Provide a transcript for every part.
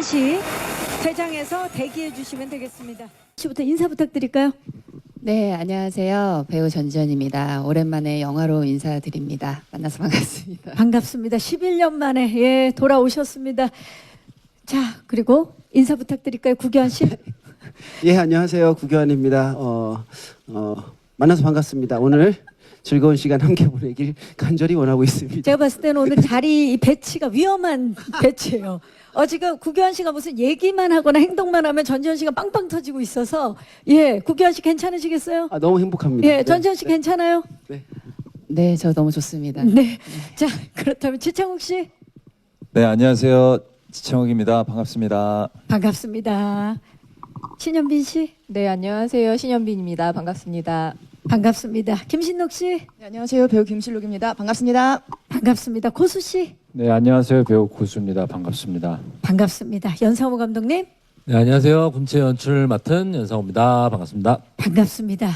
잠시 회장에서 대기해 주시면 되겠습니다. 씨부터 인사 부탁드릴까요? 네, 안녕하세요. 배우 전지현입니다. 오랜만에 영화로 인사드립니다. 만나서 반갑습니다. 반갑습니다. 11년 만에 돌아오셨습니다. 자, 그리고 인사 부탁드릴까요? 구교환 씨. 예, 안녕하세요. 구교환입니다. 만나서 반갑습니다. 오늘 즐거운 시간 함께 보내길 간절히 원하고 있습니다. 제가 봤을 때는 오늘 자리 배치가 위험한 배치예요. 지금 구교환 씨가 무슨 얘기만 하거나 행동만 하면 전지현 씨가 빵빵 터지고 있어서 구교환 씨 괜찮으시겠어요? 너무 행복합니다. 예, 전지현 씨 괜찮아요? 네. 네, 저 너무 좋습니다. 네. 자, 그렇다면 지창욱 씨. 네, 안녕하세요. 지창욱입니다. 반갑습니다. 반갑습니다. 신현빈 씨. 네, 안녕하세요. 신현빈입니다. 반갑습니다. 반갑습니다. 김신록 씨. 네, 안녕하세요. 배우 김실록입니다. 반갑습니다. 반갑습니다. 고수 씨. 네, 안녕하세요. 배우 고수입니다. 반갑습니다. 반갑습니다. 연상호 감독님. 네, 안녕하세요. 군체 연출 맡은 연상호입니다. 반갑습니다. 반갑습니다.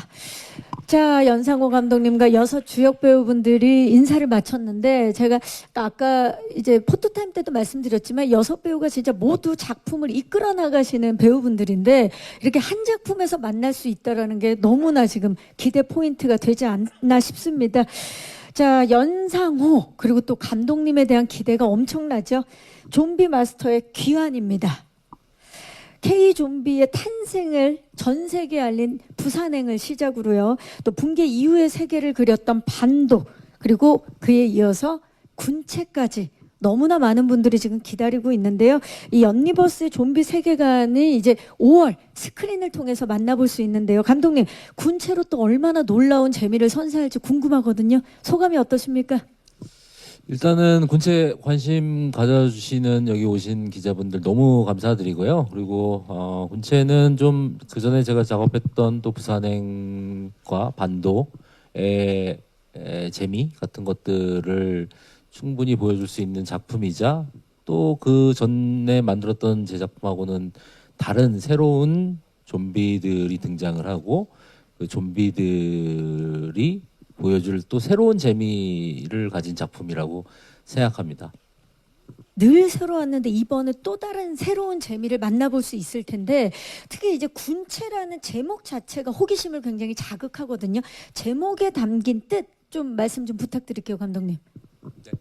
자, 연상호 감독님과 6 주역 배우분들이 인사를 마쳤는데 제가 아까 이제 포토타임 때도 말씀드렸지만 6 배우가 진짜 모두 작품을 이끌어 나가시는 배우분들인데 이렇게 한 작품에서 만날 수 있다라는 게 너무나 지금 기대 포인트가 되지 않나 싶습니다. 자, 연상호 그리고 또 감독님에 대한 기대가 엄청나죠. 좀비 마스터의 귀환입니다. K-좀비의 탄생을 전 세계에 알린 부산행을 시작으로요. 또 붕괴 이후의 세계를 그렸던 반도 그리고 그에 이어서 군체까지 너무나 많은 분들이 지금 기다리고 있는데요. 이 연니버스의 좀비 세계관이 이제 5월 스크린을 통해서 만나볼 수 있는데요. 감독님, 군체로 또 얼마나 놀라운 재미를 선사할지 궁금하거든요. 소감이 어떠십니까? 일단은 군체 관심 가져주시는 여기 오신 기자분들 너무 감사드리고요. 그리고 군체는 좀 그전에 제가 작업했던 또 부산행과 반도의 재미 같은 것들을 충분히 보여줄 수 있는 작품이자 또 그 전에 만들었던 제 작품하고는 다른 새로운 좀비들이 등장을 하고 그 좀비들이 보여줄 또 새로운 재미를 가진 작품이라고 생각합니다. 늘 새로웠는데 이번에 또 다른 새로운 재미를 만나볼 수 있을 텐데 특히 이제 군체라는 제목 자체가 호기심을 굉장히 자극하거든요. 제목에 담긴 뜻 좀 말씀 좀 부탁드릴게요, 감독님. 네.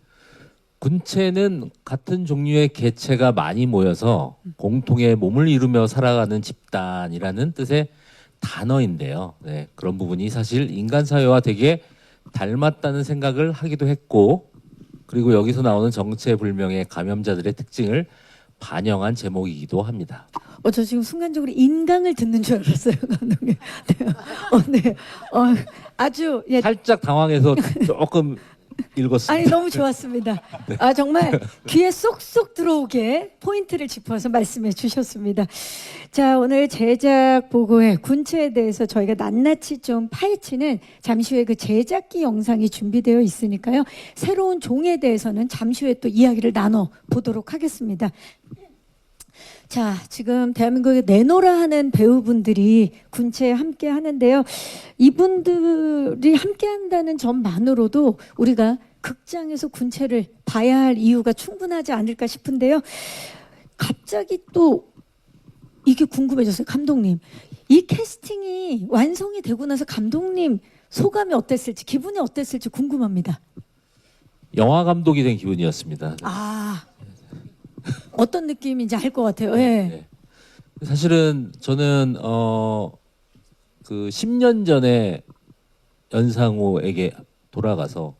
군체는 같은 종류의 개체가 많이 모여서 공통의 몸을 이루며 살아가는 집단이라는 뜻의 단어인데요. 네, 그런 부분이 사실 인간 사회와 되게 닮았다는 생각을 하기도 했고 그리고 여기서 나오는 정체불명의 감염자들의 특징을 반영한 제목이기도 합니다. 저 지금 순간적으로 인강을 듣는 줄 알았어요, 감독님. 네. 아주 살짝 당황해서 조금 읽었습니다. 아니 너무 좋았습니다. 네. 정말 귀에 쏙쏙 들어오게 포인트를 짚어서 말씀해 주셨습니다. 자, 오늘 제작 보고회 군체에 대해서 저희가 낱낱이 좀 파헤치는 잠시 후에 그 제작기 영상이 준비되어 있으니까요. 새로운 종에 대해서는 잠시 후에 또 이야기를 나눠 보도록 하겠습니다. 자, 지금 대한민국에 내노라 하는 배우분들이 군체에 함께 하는데요. 이분들이 함께 한다는 점만으로도 우리가 극장에서 군체를 봐야 할 이유가 충분하지 않을까 싶은데요. 갑자기 또 이게 궁금해졌어요, 감독님. 이 캐스팅이 완성이 되고 나서 감독님 소감이 어땠을지, 기분이 어땠을지 궁금합니다. 영화 감독이 된 기분이었습니다. 어떤 느낌인지 알 것 같아요. 네. 사실은 저는 그 10년 전에 연상호에게 돌아가서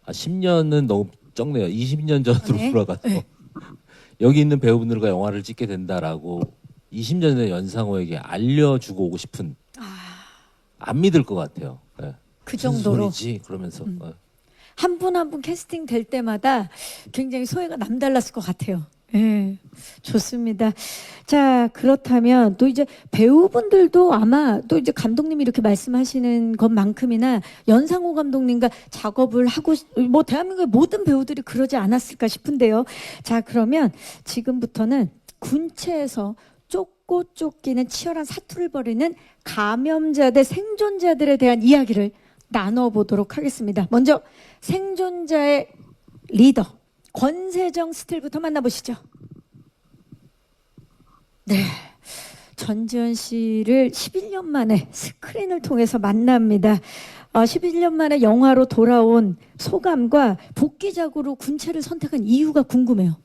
10년은 너무 적네요. 20년 전으로 돌아가서 여기 있는 배우분들과 영화를 찍게 된다라고 20년 전에 연상호에게 알려주고 오고 싶은 안 믿을 것 같아요. 네. 그 정도로 무슨 소리지? 그러면서 한 분 한 분 캐스팅 될 때마다 굉장히 소회가 남달랐을 것 같아요. 네, 좋습니다. 자, 그렇다면 또 이제 배우분들도 아마 또 이제 감독님이 이렇게 말씀하시는 것만큼이나 연상호 감독님과 작업을 하고 뭐 대한민국의 모든 배우들이 그러지 않았을까 싶은데요. 자, 그러면 지금부터는 군체에서 쫓고 쫓기는 치열한 사투를 벌이는 감염자 대 생존자들에 대한 이야기를 나눠보도록 하겠습니다. 먼저 생존자의 리더 권세정 스틸부터 만나보시죠. 네. 전지현 씨를 11년 만에 스크린을 통해서 만납니다. 11년 만에 영화로 돌아온 소감과 복귀작으로 군체를 선택한 이유가 궁금해요.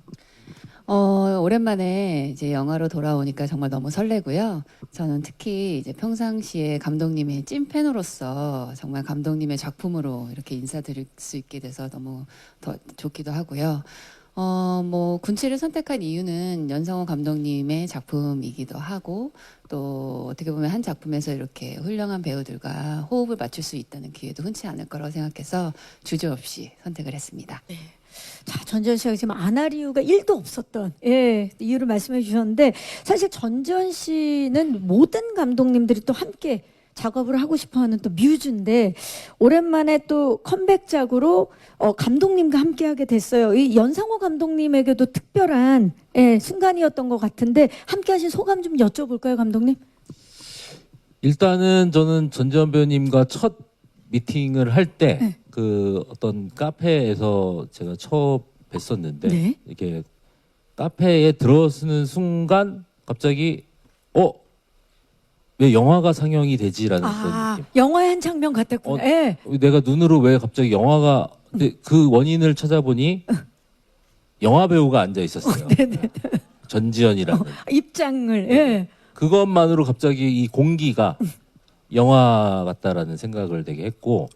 오랜만에 이제 영화로 돌아오니까 정말 너무 설레고요. 저는 특히 이제 평상시에 감독님의 찐팬으로서 정말 감독님의 작품으로 이렇게 인사드릴 수 있게 돼서 너무 더 좋기도 하고요. 뭐 군치를 선택한 이유는 연상호 감독님의 작품이기도 하고 또 어떻게 보면 한 작품에서 이렇게 훌륭한 배우들과 호흡을 맞출 수 있다는 기회도 흔치 않을 거라고 생각해서 주저없이 선택을 했습니다. 자, 전지현 씨가 지금 안 할 이유가 1도 없었던 이유를 말씀해 주셨는데 사실 전지현 씨는 모든 감독님들이 또 함께 작업을 하고 싶어하는 또 뮤즈인데 오랜만에 또 컴백작으로 감독님과 함께하게 됐어요. 이 연상호 감독님에게도 특별한 순간이었던 것 같은데 함께하신 소감 좀 여쭤볼까요, 감독님? 일단은 저는 전지현 배우님과 첫 미팅을 할 때 그 어떤 카페에서 제가 처음 뵀었는데 네. 이렇게 카페에 들어서는 순간 갑자기 왜 영화가 상영이 되지라는 그런 느낌. 영화의 한 장면 같았구나. 예. 내가 눈으로 왜 갑자기 영화가 근데 그 원인을 찾아보니 영화 배우가 앉아 있었어요. 전지현이라는. 입장을. 예. 그것만으로 갑자기 이 공기가 영화 같다라는 생각을 되게 했고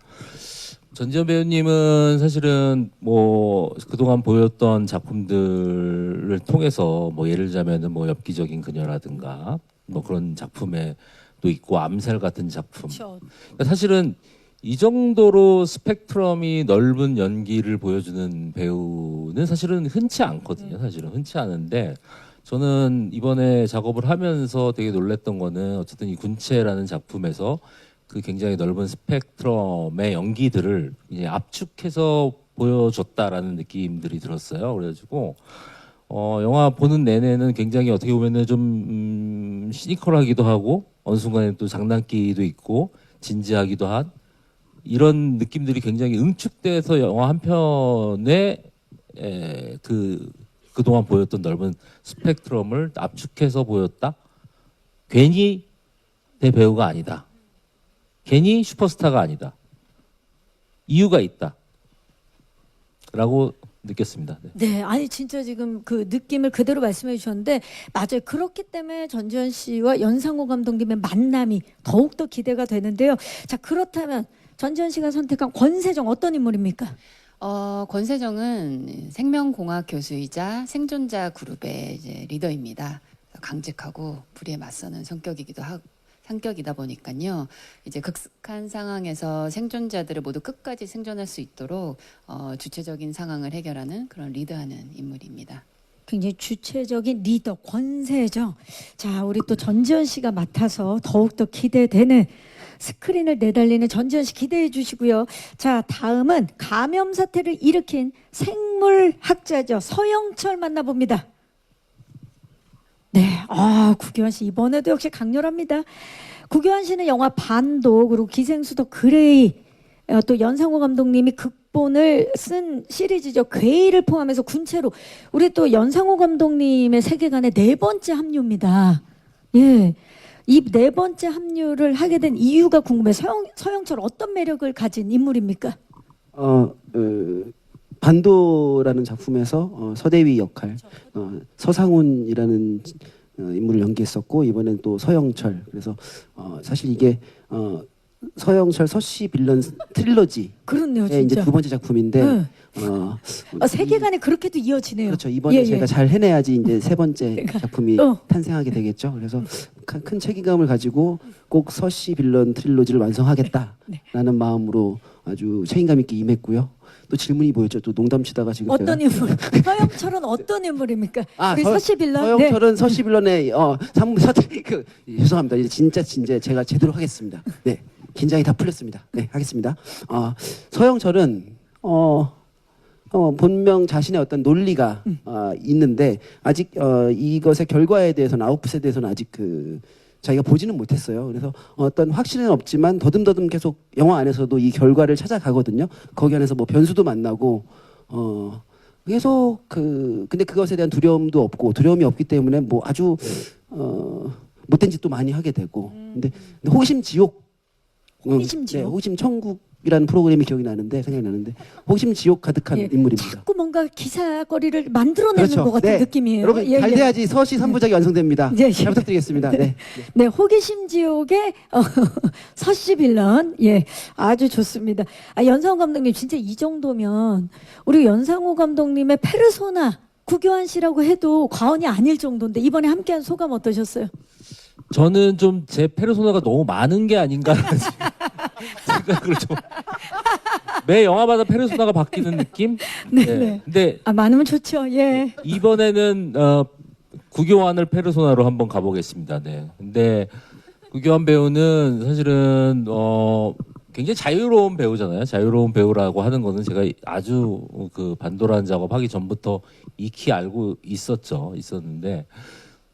전지현 배우님은 사실은 뭐 그동안 보였던 작품들을 통해서 뭐 예를 들자면은 뭐 엽기적인 그녀라든가 뭐 그런 작품에도 있고 암살 같은 작품. 그렇죠. 그러니까 사실은 이 정도로 스펙트럼이 넓은 연기를 보여주는 배우는 사실은 흔치 않거든요. 사실은 흔치 않은데 저는 이번에 작업을 하면서 되게 놀랬던 거는 어쨌든 이 군체라는 작품에서 그 굉장히 넓은 스펙트럼의 연기들을 이제 압축해서 보여줬다라는 느낌들이 들었어요. 그래가지고 영화 보는 내내는 굉장히 어떻게 보면은 좀 시니컬하기도 하고 어느 순간에 또 장난기도 있고 진지하기도 한 이런 느낌들이 굉장히 응축돼서 영화 한 편에 그동안 보였던 넓은 스펙트럼을 압축해서 보였다. 괜히 대배우가 아니다. 괜히 슈퍼스타가 아니다. 이유가 있다. 라고 느꼈습니다. 네. 네, 아니 진짜 지금 그 느낌을 그대로 말씀해 주셨는데 맞아요. 그렇기 때문에 전지현 씨와 연상호 감독님의 만남이 더욱더 기대가 되는데요. 자, 그렇다면 전지현 씨가 선택한 권세정 어떤 인물입니까? 권세정은 생명공학 교수이자 생존자 그룹의 이제 리더입니다. 강직하고 불의에 맞서는 성격이다 보니까요. 이제 극한 상황에서 생존자들을 모두 끝까지 생존할 수 있도록 주체적인 상황을 해결하는 그런 리드하는 인물입니다. 굉장히 주체적인 리더 권세정. 자, 우리 또 전지현 씨가 맡아서 더욱더 기대되는 스크린을 내달리는 전지현 씨 기대해 주시고요. 자, 다음은 감염 사태를 일으킨 생물학자죠. 서영철 만나봅니다. 네, 구교환 씨 이번에도 역시 강렬합니다. 구교환 씨는 영화 반도 그리고 기생수더 그레이 또 연상호 감독님이 극본을 쓴 시리즈죠. 괴이를 포함해서 군체로 우리 또 연상호 감독님의 세계관의 4번째 합류입니다. 예, 이 4번째 합류를 하게 된 이유가 궁금해요. 서영철 어떤 매력을 가진 인물입니까? 반도라는 작품에서 서대위 역할 서상훈이라는 인물을 연기했었고 이번엔 또 서영철. 그래서 사실 이게 서영철 서씨 빌런 트릴러지. 그렇네요, 이제 진짜. 2번째 작품인데 네. 세계관이 그렇게도 이어지네요. 그렇죠. 이번에 제가 잘 해내야지 이제 3번째 작품이 또. 탄생하게 되겠죠. 그래서 큰 책임감을 가지고 꼭 서씨 빌런 트릴로지를 완성하겠다라는 마음으로 아주 책임감 있게 임했고요. 또 질문이 뭐였죠? 또 농담치다가 지금 어떤 제가 인물? 서영철은 어떤 인물입니까? 우리 서- 서씨 빌런. 서영철은 서씨 빌런의 죄송합니다. 이제 진짜 제가 제대로 하겠습니다. 네, 긴장이 다 풀렸습니다. 네, 하겠습니다. 서영철은 본명 자신의 어떤 논리가 있는데 아직 이것의 결과에 대해서는 아웃풋에 대해서는 아직 자기가 보지는 못했어요. 그래서 어떤 확신은 없지만 더듬더듬 계속 영화 안에서도 이 결과를 찾아가거든요. 거기 안에서 뭐 변수도 만나고 계속 근데 그것에 대한 두려움도 없고 두려움이 없기 때문에 뭐 아주 못된 짓도 많이 하게 되고. 근데 호기심 지옥, 호기심 지옥? 네, 호기심 천국이라는 프로그램이 기억이 나는데 생각나는데 호기심 지옥 가득한 예. 인물입니다. 자꾸 뭔가 기사거리를 만들어내는 그렇죠. 것 같은 네. 느낌이에요. 여러분 예, 잘 예. 돼야지 서시 3부작이 완성됩니다. 예, 예. 잘 부탁드리겠습니다. 네. 네, 호기심 지옥의 서씨 빌런. 예, 아주 좋습니다. 아, 연상호 감독님, 진짜 이 정도면 우리 연상호 감독님의 페르소나 구교환 씨라고 해도 과언이 아닐 정도인데 이번에 함께한 소감 어떠셨어요? 저는 좀 제 페르소나가 너무 많은 게 아닌가라는 생각을 좀 매 영화마다 페르소나가 바뀌는 느낌? 네, 네. 근데 아, 많으면 좋죠. 예. 이번에는 구교환을 페르소나로 한번 가보겠습니다. 네. 근데 구교환 배우는 사실은 굉장히 자유로운 배우잖아요. 자유로운 배우라고 하는 거는 제가 아주 그 반도란 작업하기 전부터 익히 알고 있었는데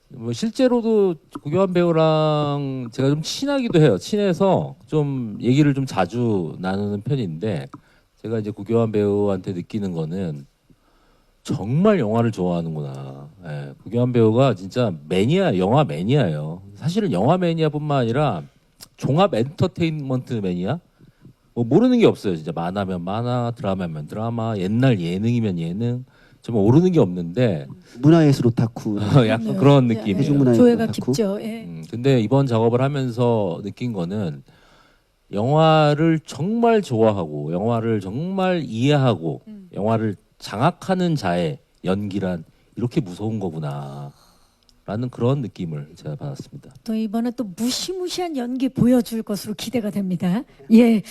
뭐 실제로도 구교환 배우랑 제가 좀 친하기도 해요. 친해서 좀 얘기를 좀 자주 나누는 편인데 제가 이제 구교환 배우한테 느끼는 거는 정말 영화를 좋아하는구나. 예, 구교환 배우가 진짜 영화 매니아예요. 사실은 영화 매니아뿐만 아니라 종합 엔터테인먼트 매니아? 뭐 모르는 게 없어요. 진짜 만화면 만화, 드라마면 드라마, 옛날 예능이면 예능. 정말 모르는 게 없는데 문화예술 오타쿠. 약간 그런 느낌이에요. 대중문화 조예가 오타쿠. 깊죠. 예. 근데 이번 작업을 하면서 느낀 거는 영화를 정말 좋아하고 영화를 정말 이해하고 영화를 장악하는 자의 연기란 이렇게 무서운 거구나 라는 그런 느낌을 제가 받았습니다. 또 이번에 또 무시무시한 연기 보여줄 것으로 기대가 됩니다. 예.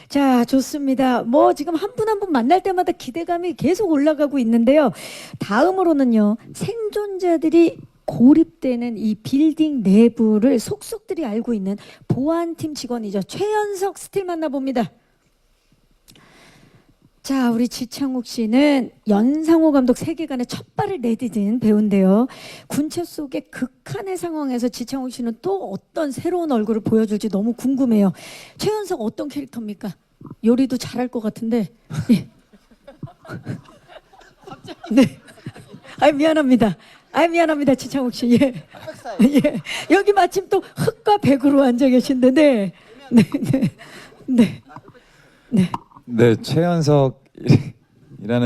자, 좋습니다. 뭐 지금 한 분 한 분 만날 때마다 기대감이 계속 올라가고 있는데요. 다음으로는요, 생존자들이 고립되는 이 빌딩 내부를 속속들이 알고 있는 보안팀 직원이죠. 최연석 스틸 만나봅니다. 자, 우리 지창욱 씨는 연상호 감독 세계관에 첫 발을 내디딘 배우인데요. 군체 속의 극한의 상황에서 지창욱 씨는 또 어떤 새로운 얼굴을 보여줄지 너무 궁금해요. 최연석 어떤 캐릭터입니까? 요리도 잘할 것 같은데. 예. 네. 아, 미안합니다. 미안합니다, 지창욱 씨. 예. 예. 여기 마침 또 흑과 백으로 앉아 계신데, 네. 네. 네. 네. 네. 네, 최연석이라는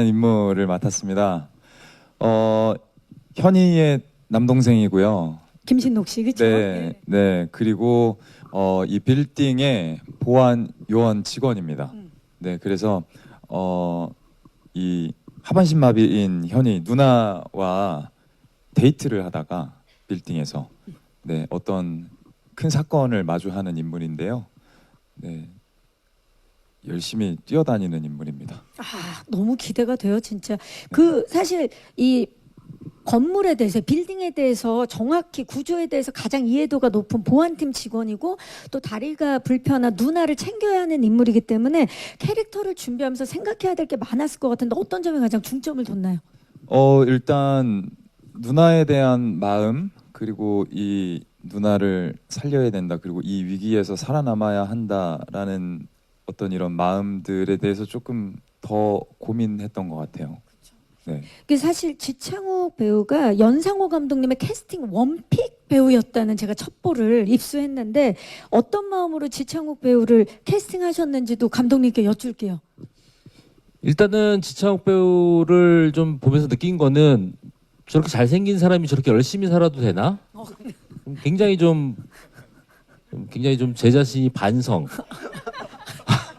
인물을 맡았습니다. 현이의 남동생이고요. 김신록 씨, 그렇죠? 네, 네. 그리고 이 빌딩의 보안 요원 직원입니다. 네, 그래서 이 하반신 마비인 현이 누나와 데이트를 하다가 빌딩에서 네, 어떤 큰 사건을 마주하는 인물인데요. 네. 열심히 뛰어다니는 인물입니다. 아, 너무 기대가 돼요, 진짜. 그 사실 이 건물에 대해서, 빌딩에 대해서 정확히 구조에 대해서 가장 이해도가 높은 보안팀 직원이고 또 다리가 불편한 누나를 챙겨야 하는 인물이기 때문에 캐릭터를 준비하면서 생각해야 될 게 많았을 것 같은데 어떤 점에 가장 중점을 뒀나요? 일단 누나에 대한 마음, 그리고 이 누나를 살려야 된다, 그리고 이 위기에서 살아남아야 한다라는 어떤 이런 마음들에 대해서 조금 더 고민했던 것 같아요. 네. 그 사실 지창욱 배우가 연상호 감독님의 캐스팅 원픽 배우였다는 제가 첩보를 입수했는데 어떤 마음으로 지창욱 배우를 캐스팅하셨는지도 감독님께 여쭐게요. 일단은 지창욱 배우를 좀 보면서 느낀 거는 저렇게 잘생긴 사람이 저렇게 열심히 살아도 되나? 굉장히 좀 제 자신이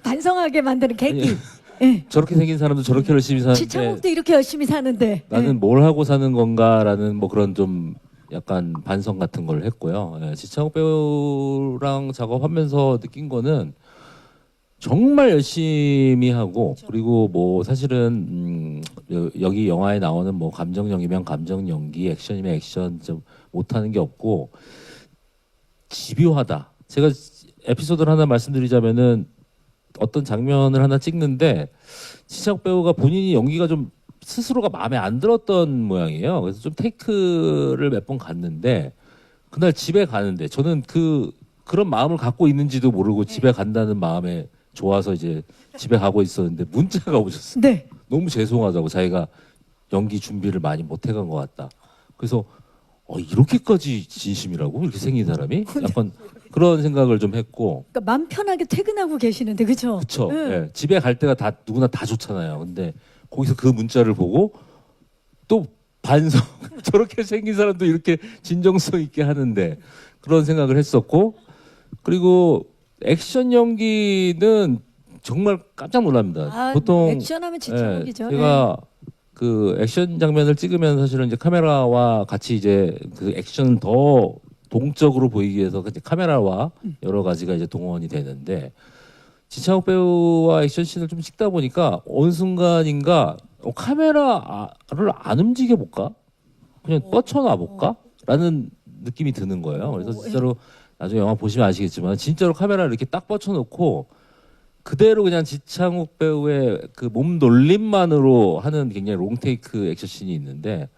반성하게 만드는 계기. 아니, 예. 저렇게 생긴 사람도 저렇게 열심히 사는데 지창욱도 이렇게 열심히 사는데. 나는 뭘 하고 사는 건가라는 뭐 그런 좀 약간 반성 같은 걸 했고요. 예, 지창욱 배우랑 작업하면서 느낀 거는 정말 열심히 하고 그리고 뭐 사실은 여기 영화에 나오는 뭐 감정 연기면 감정 연기, 액션이면 액션 좀 못하는 게 없고 집요하다. 제가 에피소드를 하나 말씀드리자면은 어떤 장면을 하나 찍는데 지창욱 배우가 본인이 연기가 좀 스스로가 마음에 안 들었던 모양이에요. 그래서 좀 테이크를 몇 번 갔는데 그날 집에 가는데 저는 그런 마음을 갖고 있는지도 모르고 집에 간다는 마음에 좋아서 이제 집에 가고 있었는데 문자가 오셨어요. 네. 너무 죄송하다고 자기가 연기 준비를 많이 못 해간 것 같다. 그래서 이렇게까지 진심이라고 이렇게 생긴 사람이 약간 그런 생각을 좀 했고. 그러니까 마음 편하게 퇴근하고 계시는데 그렇죠? 그쵸. 예, 집에 갈 때가 다 누구나 다 좋잖아요. 근데 거기서 그 문자를 보고 또 반성 저렇게 생긴 사람도 이렇게 진정성 있게 하는데 그런 생각을 했었고 그리고 액션 연기는 정말 깜짝 놀랍니다. 아, 보통 액션하면 지쳐보기죠. 제가 그 액션 장면을 찍으면 사실은 이제 카메라와 같이 이제 그 액션을 더 동적으로 보이기 위해서 이제 카메라와 여러 가지가 이제 동원이 되는데 지창욱 배우와 액션씬을 좀 찍다 보니까 어느 순간인가 카메라를 안 움직여 볼까? 그냥 뻗쳐놔 볼까? 라는 느낌이 드는 거예요. 그래서 진짜로 나중에 영화 보시면 아시겠지만 진짜로 카메라를 이렇게 딱 뻗쳐놓고 그대로 그냥 지창욱 배우의 그 몸 놀림만으로 하는 굉장히 롱테이크 액션씬이 있는데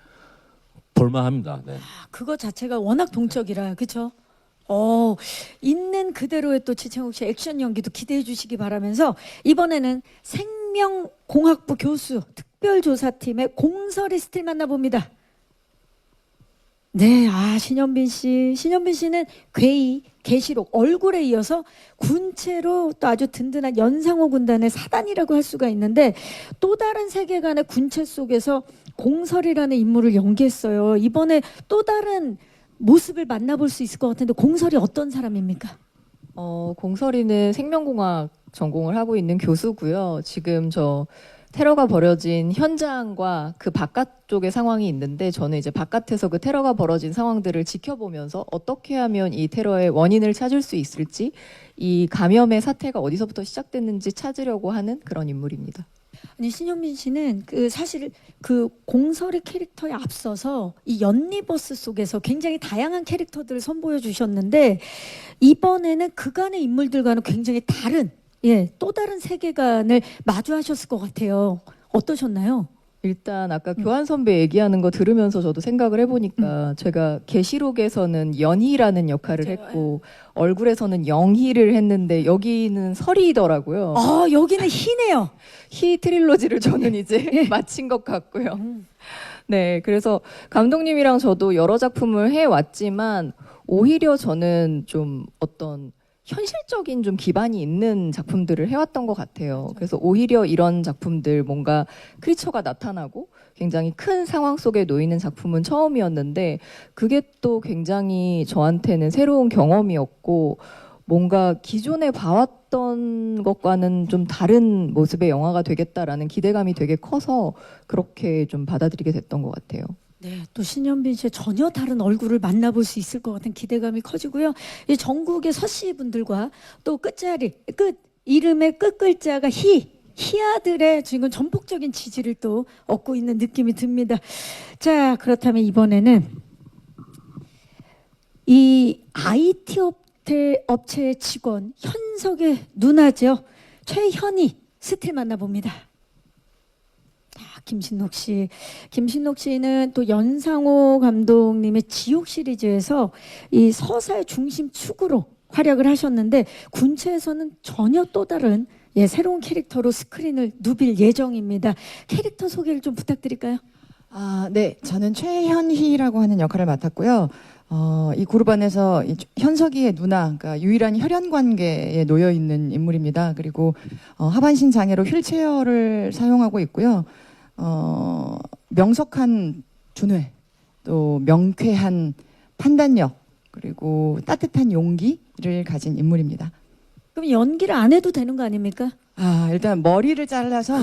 볼만합니다. 네. 그거 자체가 워낙 동적이라 그렇죠? 있는 그대로의 또 지창욱 씨 액션 연기도 기대해 주시기 바라면서 이번에는 생명공학부 교수 특별조사팀의 공설이 스틸 만나봅니다. 네, 신현빈 씨. 신현빈 씨는 괴이, 계시록, 얼굴에 이어서 군체로 또 아주 든든한 연상호 군단의 사단이라고 할 수가 있는데 또 다른 세계관의 군체 속에서 공설이라는 인물을 연기했어요. 이번에 또 다른 모습을 만나볼 수 있을 것 같은데 공설이 어떤 사람입니까? 공설이는 생명공학 전공을 하고 있는 교수고요. 지금 저 테러가 벌어진 현장과 그 바깥쪽의 상황이 있는데 저는 이제 바깥에서 그 테러가 벌어진 상황들을 지켜보면서 어떻게 하면 이 테러의 원인을 찾을 수 있을지 이 감염의 사태가 어디서부터 시작됐는지 찾으려고 하는 그런 인물입니다. 아니 신현민 씨는 사실 그 공설의 캐릭터에 앞서서 이 연니버스 속에서 굉장히 다양한 캐릭터들을 선보여 주셨는데 이번에는 그간의 인물들과는 굉장히 다른 또 다른 세계관을 마주하셨을 것 같아요. 어떠셨나요? 일단 아까 교환 선배 얘기하는 거 들으면서 저도 생각을 해보니까 제가 계시록에서는 연희라는 역할을 했고 얼굴에서는 영희를 했는데 여기는 설이더라고요. 여기는 희네요. 희 트릴로지를 저는 이제 마친 것 같고요. 네, 그래서 감독님이랑 저도 여러 작품을 해왔지만 오히려 저는 좀 어떤 현실적인 좀 기반이 있는 작품들을 해왔던 것 같아요. 그래서 오히려 이런 작품들 뭔가 크리처가 나타나고 굉장히 큰 상황 속에 놓이는 작품은 처음이었는데 그게 또 굉장히 저한테는 새로운 경험이었고 뭔가 기존에 봐왔던 것과는 좀 다른 모습의 영화가 되겠다라는 기대감이 되게 커서 그렇게 좀 받아들이게 됐던 것 같아요. 네, 또 신현빈 씨의 전혀 다른 얼굴을 만나볼 수 있을 것 같은 기대감이 커지고요. 이 전국의 서씨 분들과 또 이름의 끝 글자가 희아들의 지금 전폭적인 지지를 또 얻고 있는 느낌이 듭니다. 자, 그렇다면 이번에는 이 IT 업체의 직원 현석의 누나죠. 최현희 스틸 만나봅니다. 김신록 씨. 김신록 씨는 또 연상호 감독님의 지옥 시리즈에서 이 서사의 중심 축으로 활약을 하셨는데 군체에서는 전혀 또 다른 새로운 캐릭터로 스크린을 누빌 예정입니다. 캐릭터 소개를 좀 부탁드릴까요? 네. 저는 최현희라고 하는 역할을 맡았고요. 이 그룹 안에서 현석이의 누나, 그러니까 유일한 혈연 관계에 놓여 있는 인물입니다. 그리고 하반신 장애로 휠체어를 사용하고 있고요. 명석한 두뇌, 또 명쾌한 판단력, 그리고 따뜻한 용기를 가진 인물입니다. 그럼 연기를 안 해도 되는 거 아닙니까? 일단 머리를 잘라서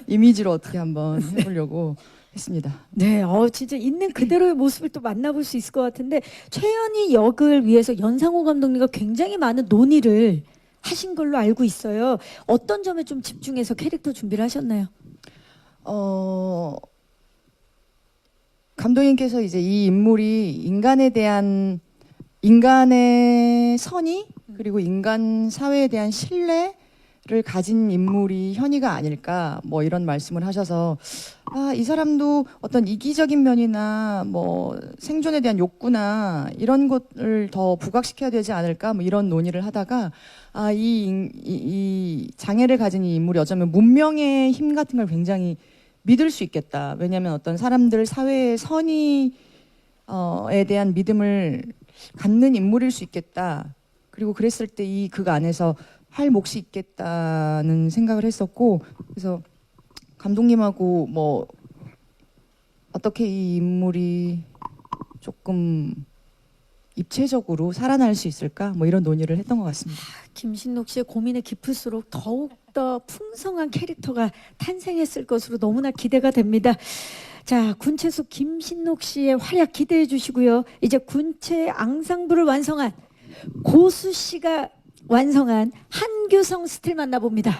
이미지로 어떻게 한번 해보려고 했습니다. 네, 진짜 있는 그대로의 모습을 또 만나볼 수 있을 것 같은데 최연희 역을 위해서 연상호 감독님과 굉장히 많은 논의를 하신 걸로 알고 있어요. 어떤 점에 좀 집중해서 캐릭터 준비를 하셨나요? 감독님께서 이제 이 인물이 인간의 선의 그리고 인간 사회에 대한 신뢰를 가진 인물이 현희가 아닐까 뭐 이런 말씀을 하셔서 이 사람도 어떤 이기적인 면이나 뭐 생존에 대한 욕구나 이런 것을 더 부각시켜야 되지 않을까 뭐 이런 논의를 하다가 이 장애를 가진 이 인물이 어쩌면 문명의 힘 같은 걸 굉장히 믿을 수 있겠다. 왜냐하면 어떤 사람들 사회의 선의를 에 대한 믿음을 갖는 인물일 수 있겠다. 그리고 그랬을 때 이 극 안에서 할 몫이 있겠다는 생각을 했었고, 그래서 감독님하고 뭐 어떻게 이 인물이 조금 입체적으로 살아날 수 있을까, 뭐 이런 논의를 했던 것 같습니다. 김신록 씨의 고민이 깊을수록 더욱더 풍성한 캐릭터가 탄생했을 것으로 너무나 기대가 됩니다. 자, 군체수 김신록 씨의 활약 기대해 주시고요. 이제 군체 앙상블을 완성한 고수 씨가 완성한 한규성 스틸 만나봅니다.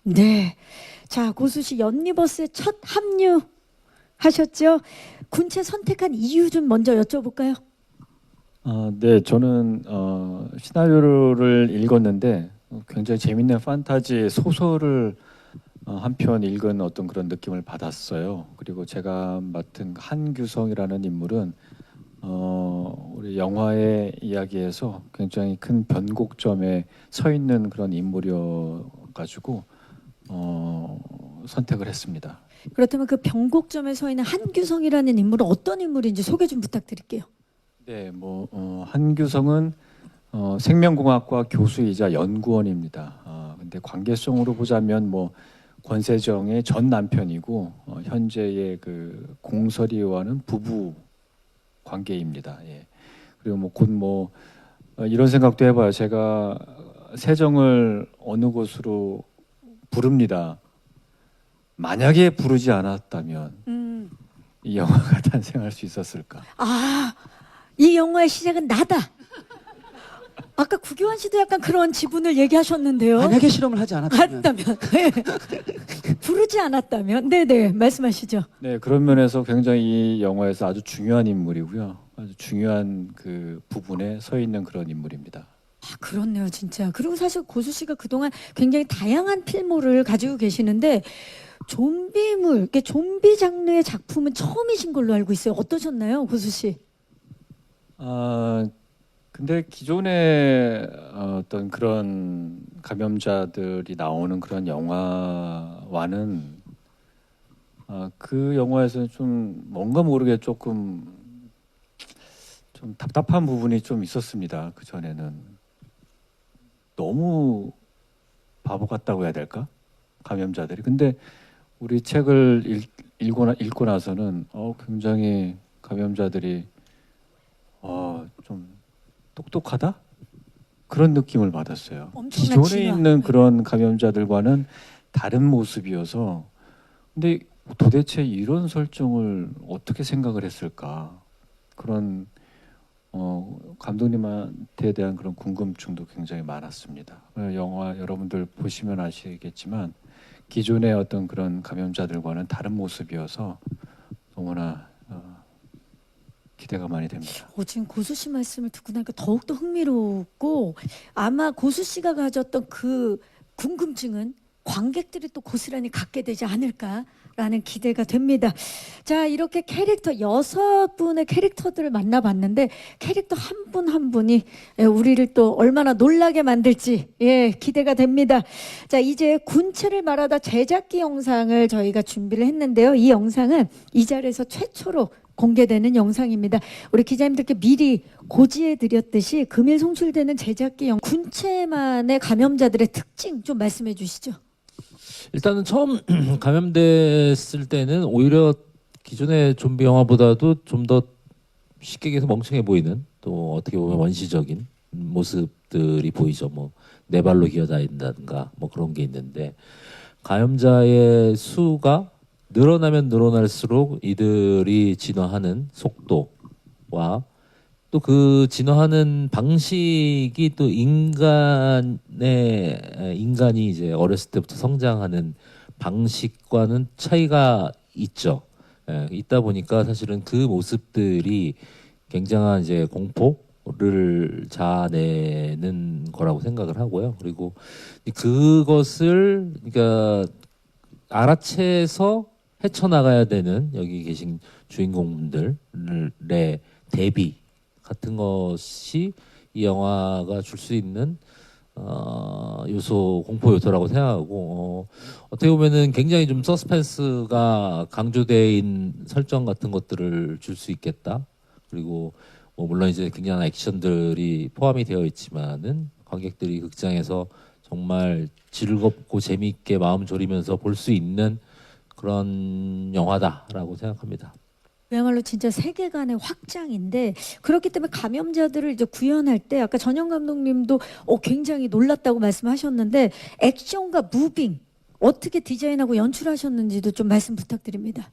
네. 자, 고수 씨 연리버스에 첫 합류하셨죠? 군체 선택한 이유 좀 먼저 여쭤볼까요? 네, 저는 시나리오를 읽었는데 굉장히 재밌는 판타지 소설을 한 편 읽은 어떤 그런 느낌을 받았어요. 그리고 제가 맡은 한규성이라는 인물은 우리 영화의 이야기에서 굉장히 큰 변곡점에 서 있는 그런 인물이어 가지고 선택을 했습니다. 그렇다면 그 변곡점에 서 있는 한규성이라는 인물은 어떤 인물인지 소개 좀 부탁드릴게요. 네, 한규성은 생명공학과 교수이자 연구원입니다. 근데 관계성으로 보자면 권세정의 전 남편이고 현재의 그 공설이와는 부부 관계입니다. 예. 그리고 곧 이런 생각도 해봐요. 제가 세정을 어느 곳으로 부릅니다. 만약에 부르지 않았다면 이 영화가 탄생할 수 있었을까? 아, 이 영화의 시작은 나다. 아까 구교환 씨도 약간 그런 지분을 얘기하셨는데요. 만약에 실험을 하지 않았다면 네. 부르지 않았다면. 네네, 말씀하시죠. 네, 그런 면에서 굉장히 이 영화에서 아주 중요한 인물이고요. 아주 중요한 그 부분에 서 있는 그런 인물입니다. 아, 그렇네요, 진짜. 그리고 사실 고수 씨가 그동안 굉장히 다양한 필모를 가지고 계시는데 좀비물, 좀비 장르의 작품은 처음이신 걸로 알고 있어요. 어떠셨나요, 고수 씨? 근데 기존의 어떤 그런 감염자들이 나오는 그런 영화와는 그 영화에서는 좀 뭔가 모르게 조금 좀 답답한 부분이 좀 있었습니다. 그 전에는 너무 바보 같다고 해야 될까? 감염자들이. 근데 우리 책을 읽고 나서는 굉장히 감염자들이 좀 똑똑하다? 그런 느낌을 받았어요. 엄청난 기존에 진화. 있는 그런 감염자들과는 다른 모습이어서 근데 도대체 이런 설정을 어떻게 생각을 했을까? 그런 감독님한테 대한 그런 궁금증도 굉장히 많았습니다. 영화 여러분들 보시면 아시겠지만 기존의 어떤 그런 감염자들과는 다른 모습이어서 너무나 기대가 많이 됩니다. 지금 고수 씨 말씀을 듣고 나니까 더욱더 흥미롭고 아마 고수 씨가 가졌던 그 궁금증은 관객들이 또 고스란히 갖게 되지 않을까라는 기대가 됩니다. 자, 이렇게 캐릭터 6분의 캐릭터들을 만나봤는데 캐릭터 한 분 한 분이 우리를 또 얼마나 놀라게 만들지 기대가 됩니다. 자, 이제 군체를 말하다 제작기 영상을 저희가 준비를 했는데요. 이 영상은 이 자리에서 최초로 공개되는 영상입니다. 우리 기자님들께 미리 고지해 드렸듯이 금일 송출되는 제작기 군체만의 감염자들의 특징 좀 말씀해 주시죠. 일단은 처음 감염됐을 때는 오히려 기존의 좀비 영화보다도 좀 더 쉽게 얘기해서 멍청해 보이는 또 어떻게 보면 원시적인 모습들이 보이죠. 네 발로 기어다닌다든가 그런 게 있는데 감염자의 수가 늘어나면 늘어날수록 이들이 진화하는 속도와 또 그 진화하는 방식이 또 인간이 이제 어렸을 때부터 성장하는 방식과는 차이가 있죠. 있다 보니까 사실은 그 모습들이 굉장한 이제 공포를 자아내는 거라고 생각을 하고요. 그리고 그것을 그러니까 알아채서 헤쳐나가야 되는 여기 계신 주인공들의 대비 같은 것이 이 영화가 줄 수 있는 요소, 공포 요소라고 생각하고 어떻게 보면은 굉장히 좀 서스펜스가 강조된 설정 같은 것들을 줄 수 있겠다. 그리고 뭐 물론 이제 굉장한 액션들이 포함이 되어 있지만은 관객들이 극장에서 정말 즐겁고 재미있게 마음 졸이면서 볼 수 있는 그런 영화다라고 생각합니다. 그야말로 진짜 세계관의 확장인데 그렇기 때문에 감염자들을 이제 구현할 때 아까 전현 감독님도 굉장히 놀랐다고 말씀하셨는데 액션과 무빙 어떻게 디자인하고 연출하셨는지도 좀 말씀 부탁드립니다.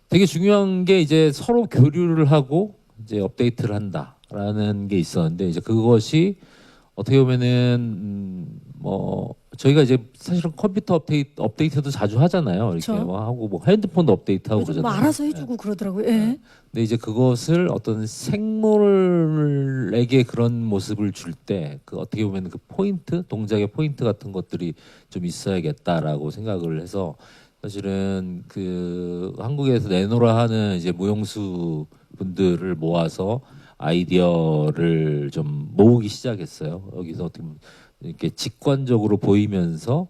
되게 중요한 게 이제 서로 교류를 하고 이제 업데이트를 한다라는 게 있었는데 이제 그것이 어떻게 보면은 뭐 저희가 이제 사실은 컴퓨터 업데이트도 자주 하잖아요. 이렇게 그렇죠. 뭐 하고 뭐 핸드폰도 업데이트하고 요즘 뭐 그러잖아요. 알아서 해주고 그러더라고요. 예. 근데 이제 그것을 어떤 생물에게 그런 모습을 줄 때 그 어떻게 보면 그 포인트, 동작의 포인트 같은 것들이 좀 있어야겠다라고 생각을 해서 사실은 그 한국에서 내노라 하는 이제 무용수 분들을 모아서 아이디어를 좀 모으기 시작했어요. 여기서 어떻게 보면 이렇게 직관적으로 보이면서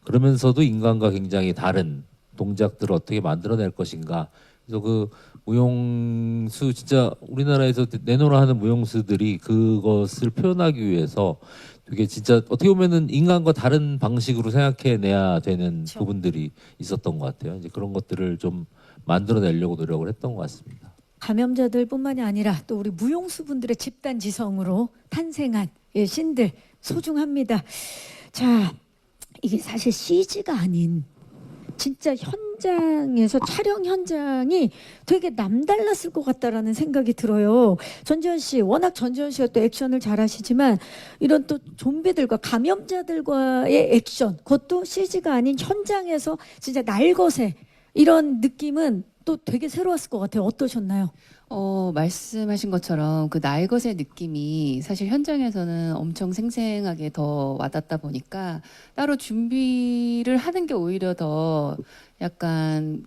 그러면서도 인간과 굉장히 다른 동작들을 어떻게 만들어낼 것인가. 그래서 그 무용수 진짜 우리나라에서 내노라 하는 무용수들이 그것을 표현하기 위해서 되게 진짜 어떻게 보면은 인간과 다른 방식으로 생각해내야 되는 그렇죠. 부분들이 있었던 것 같아요. 이제 그런 것들을 좀 만들어내려고 노력을 했던 것 같습니다. 감염자들뿐만이 아니라 또 우리 무용수분들의 집단 지성으로 탄생한 신들 소중합니다. 자, 이게 사실 CG가 아닌 진짜 현장에서 촬영 현장이 되게 남달랐을 것 같다라는 생각이 들어요. 전지현 씨, 워낙 전지현 씨가 또 액션을 잘하시지만 이런 또 좀비들과 감염자들과의 액션, 그것도 CG가 아닌 현장에서 진짜 날것의 이런 느낌은 또 되게 새로웠을 것 같아요. 어떠셨나요? 말씀하신 것처럼 그 날것의 느낌이 사실 현장에서는 엄청 생생하게 더 와닿다 보니까 따로 준비를 하는 게 오히려 더 약간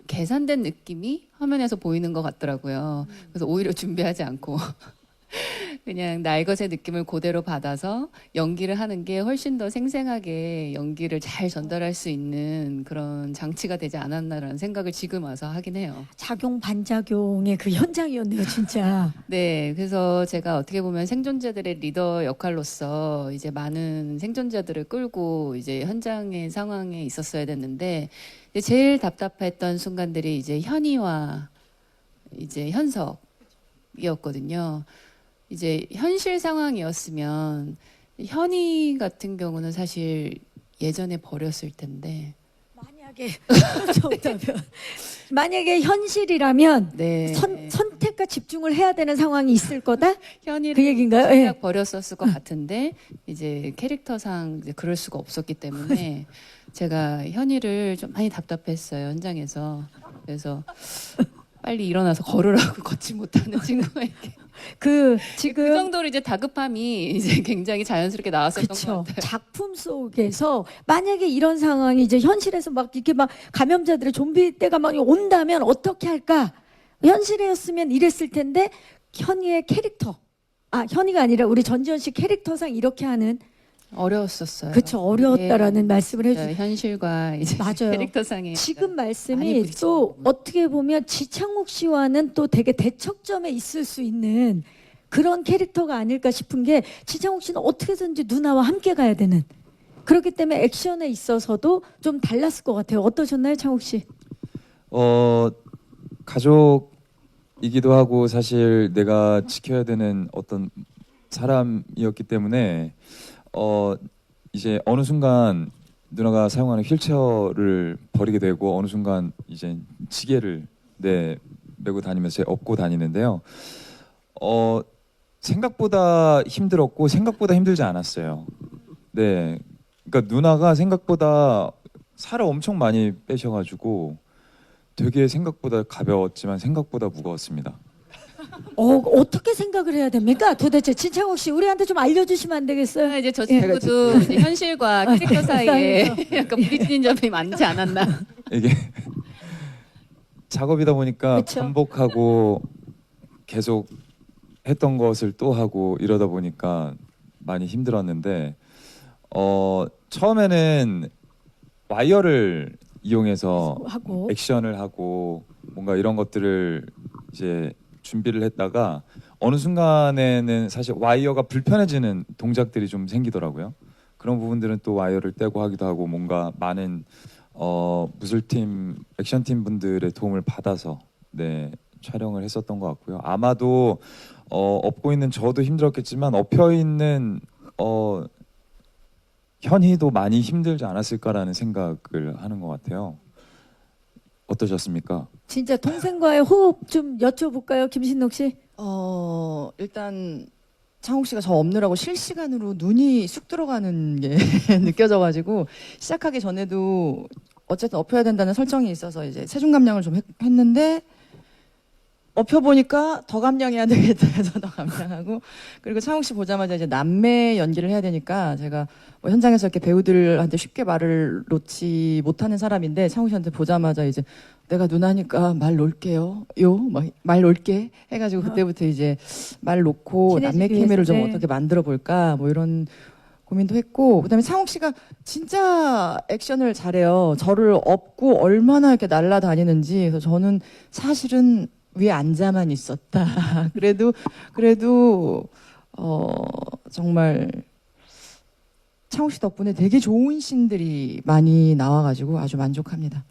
계산된 느낌이 화면에서 보이는 것 같더라고요. 그래서 오히려 준비하지 않고 그냥 날것의 느낌을 그대로 받아서 연기를 하는 게 훨씬 더 생생하게 연기를 잘 전달할 수 있는 그런 장치가 되지 않았나라는 생각을 지금 와서 하긴 해요. 작용 반작용의 그 현장이었네요, 진짜. 네, 그래서 제가 어떻게 보면 생존자들의 리더 역할로서 이제 많은 생존자들을 끌고 이제 현장의 상황에 있었어야 됐는데 이제 제일 답답했던 순간들이 이제 현이와 이제 현석이었거든요. 이제 현실 상황이었으면 현이 같은 경우는 사실 예전에 버렸을 텐데 만약에 정답이요. 만약에 현실이라면 네. 선택과 집중을 해야 되는 상황이 있을 거다? 현이를 그 얘기인가요? 살짝 예. 버렸었을 것 같은데 이제 캐릭터상 이제 그럴 수가 없었기 때문에 제가 현이를 좀 많이 답답했어요 현장에서. 그래서 빨리 일어나서 걸으라고 걷지 못하는 친구에게 그 그 지금 정도로 이제 다급함이 이제 굉장히 자연스럽게 나왔었던 것 그쵸. 같아요. 작품 속에서 만약에 이런 상황이 이제 현실에서 막 이렇게 막 감염자들의 좀비 때가 막 온다면 어떻게 할까? 현실이었으면 이랬을 텐데 현이의 캐릭터. 현이가 아니라 우리 전지현 씨 캐릭터상 이렇게 하는 어려웠었어요. 그쵸 어려웠다라는 말씀을 해주. 현실과 이제 맞아요. 캐릭터상의 지금 많이 말씀이 부딪히는 또 부분. 어떻게 보면 지창욱 씨와는 또 되게 대척점에 있을 수 있는 그런 캐릭터가 아닐까 싶은 게 지창욱 씨는 어떻게든지 누나와 함께 가야 되는 그렇기 때문에 액션에 있어서도 좀 달랐을 것 같아요. 어떠셨나요, 창욱 씨? 가족이기도 하고 사실 내가 지켜야 되는 어떤 사람이었기 때문에 이제 어느 순간 누나가 사용하는 휠체어를 버리게 되고 어느 순간 이제 지게를 메고 다니면서 업고 다니는데요. 생각보다 힘들었고 생각보다 힘들지 않았어요. 네, 그러니까 누나가 생각보다 살을 엄청 많이 빼셔가지고 되게 생각보다 가벼웠지만 생각보다 무거웠습니다. 어떻게 생각을 해야 됩니까? 도대체 지창욱 씨 우리한테 좀 알려주시면 안 되겠어요? 이제 저 친구도 이제 현실과 캐릭터 사이에 약간 부딪히는 점이 많지 않았나. 이게 작업이다 보니까 그쵸. 반복하고 계속 했던 것을 또 하고 이러다 보니까 많이 힘들었는데 처음에는 와이어를 이용해서 하고 액션을 하고 뭔가 이런 것들을 이제 준비를 했다가 어느 순간에는 사실 와이어가 불편해지는 동작들이 좀 생기더라고요. 그런 부분들은 또 와이어를 떼고 하기도 하고 뭔가 많은 무술팀, 액션팀 분들의 도움을 받아서 네, 촬영을 했었던 것 같고요. 아마도 업고 있는 저도 힘들었겠지만 업혀 있는 현희도 많이 힘들지 않았을까라는 생각을 하는 것 같아요. 어떠셨습니까? 진짜 동생과의 호흡 좀 여쭤볼까요, 김신록 씨? 일단 창욱 씨가 저 없느라고 실시간으로 눈이 쑥 들어가는 게 느껴져가지고 시작하기 전에도 어쨌든 업혀야 된다는 설정이 있어서 이제 체중 감량을 좀 했는데 업혀 보니까 더 감량해야 되겠다 해서 더 감량하고 그리고 창욱 씨 보자마자 이제 남매 연기를 해야 되니까 제가 뭐 현장에서 이렇게 배우들한테 쉽게 말을 놓지 못하는 사람인데 창욱 씨한테 보자마자 이제 내가 누나니까 말 놓을게요. 말 놓을게 해가지고 그때부터 이제 말 놓고 남매 친해지기 케미를 좀 위해서, 네. 어떻게 만들어 볼까 뭐 이런 고민도 했고 그다음에 창욱 씨가 진짜 액션을 잘해요. 저를 업고 얼마나 이렇게 날아다니는지 그래서 저는 사실은 위에 앉아만 있었다. 그래도 정말 창욱 씨 덕분에 되게 좋은 씬들이 많이 나와가지고 아주 만족합니다.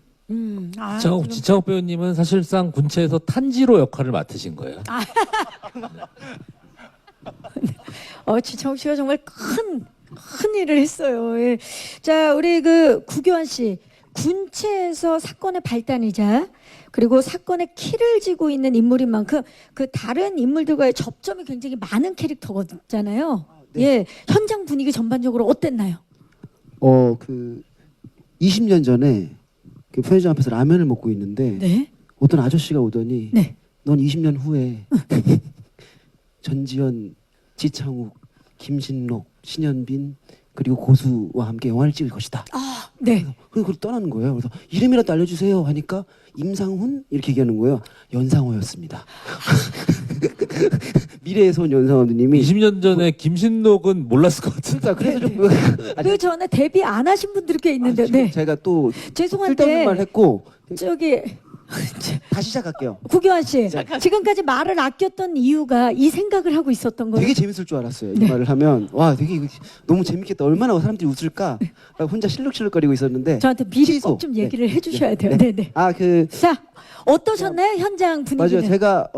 지창욱 배우님은 사실상 군체에서 탄지로 역할을 맡으신 거예요. 지창욱 씨가 정말 큰 일을 했어요. 예. 자, 우리 그 구교환 씨, 군체에서 사건의 발단이자 그리고 사건의 키를 쥐고 있는 인물인 만큼 그 다른 인물들과의 접점이 굉장히 많은 캐릭터잖아요. 네. 예, 현장 분위기 전반적으로 어땠나요? 20년 전에 그 편의점 앞에서 라면을 먹고 있는데 네. 어떤 아저씨가 오더니 네. 넌 20년 후에 전지현, 지창욱, 김신록, 신현빈 그리고 고수와 함께 영화를 찍을 것이다. 네. 그리고 떠나는 거예요. 그래서 이름이라도 알려주세요 하니까 임상훈 이렇게 얘기하는 거예요. 연상호였습니다. 미래에서 온 연상호님이 20년 전에 김신록은 몰랐을 것 같은데. 그래서 좀 그 전에 데뷔 안 하신 분들이 꽤 있는데, 네. 제가 또 쓸데없는 죄송한데 말 했고 저기 다시 시작할게요. 구교환 씨, 지금까지 말을 아꼈던 이유가 이 생각을 하고 있었던 거예요. 되게 재밌을 줄 알았어요. 이 네. 말을 하면 와 되게 이거 너무 재밌겠다. 얼마나 사람들이 웃을까? 라고 혼자 실룩실룩거리고 있었는데 저한테 미리 취소. 꼭 좀 얘기를 해주셔야 돼요. 네, 네. 자, 어떠셨나요? 현장 분위기는? 맞아요. 제가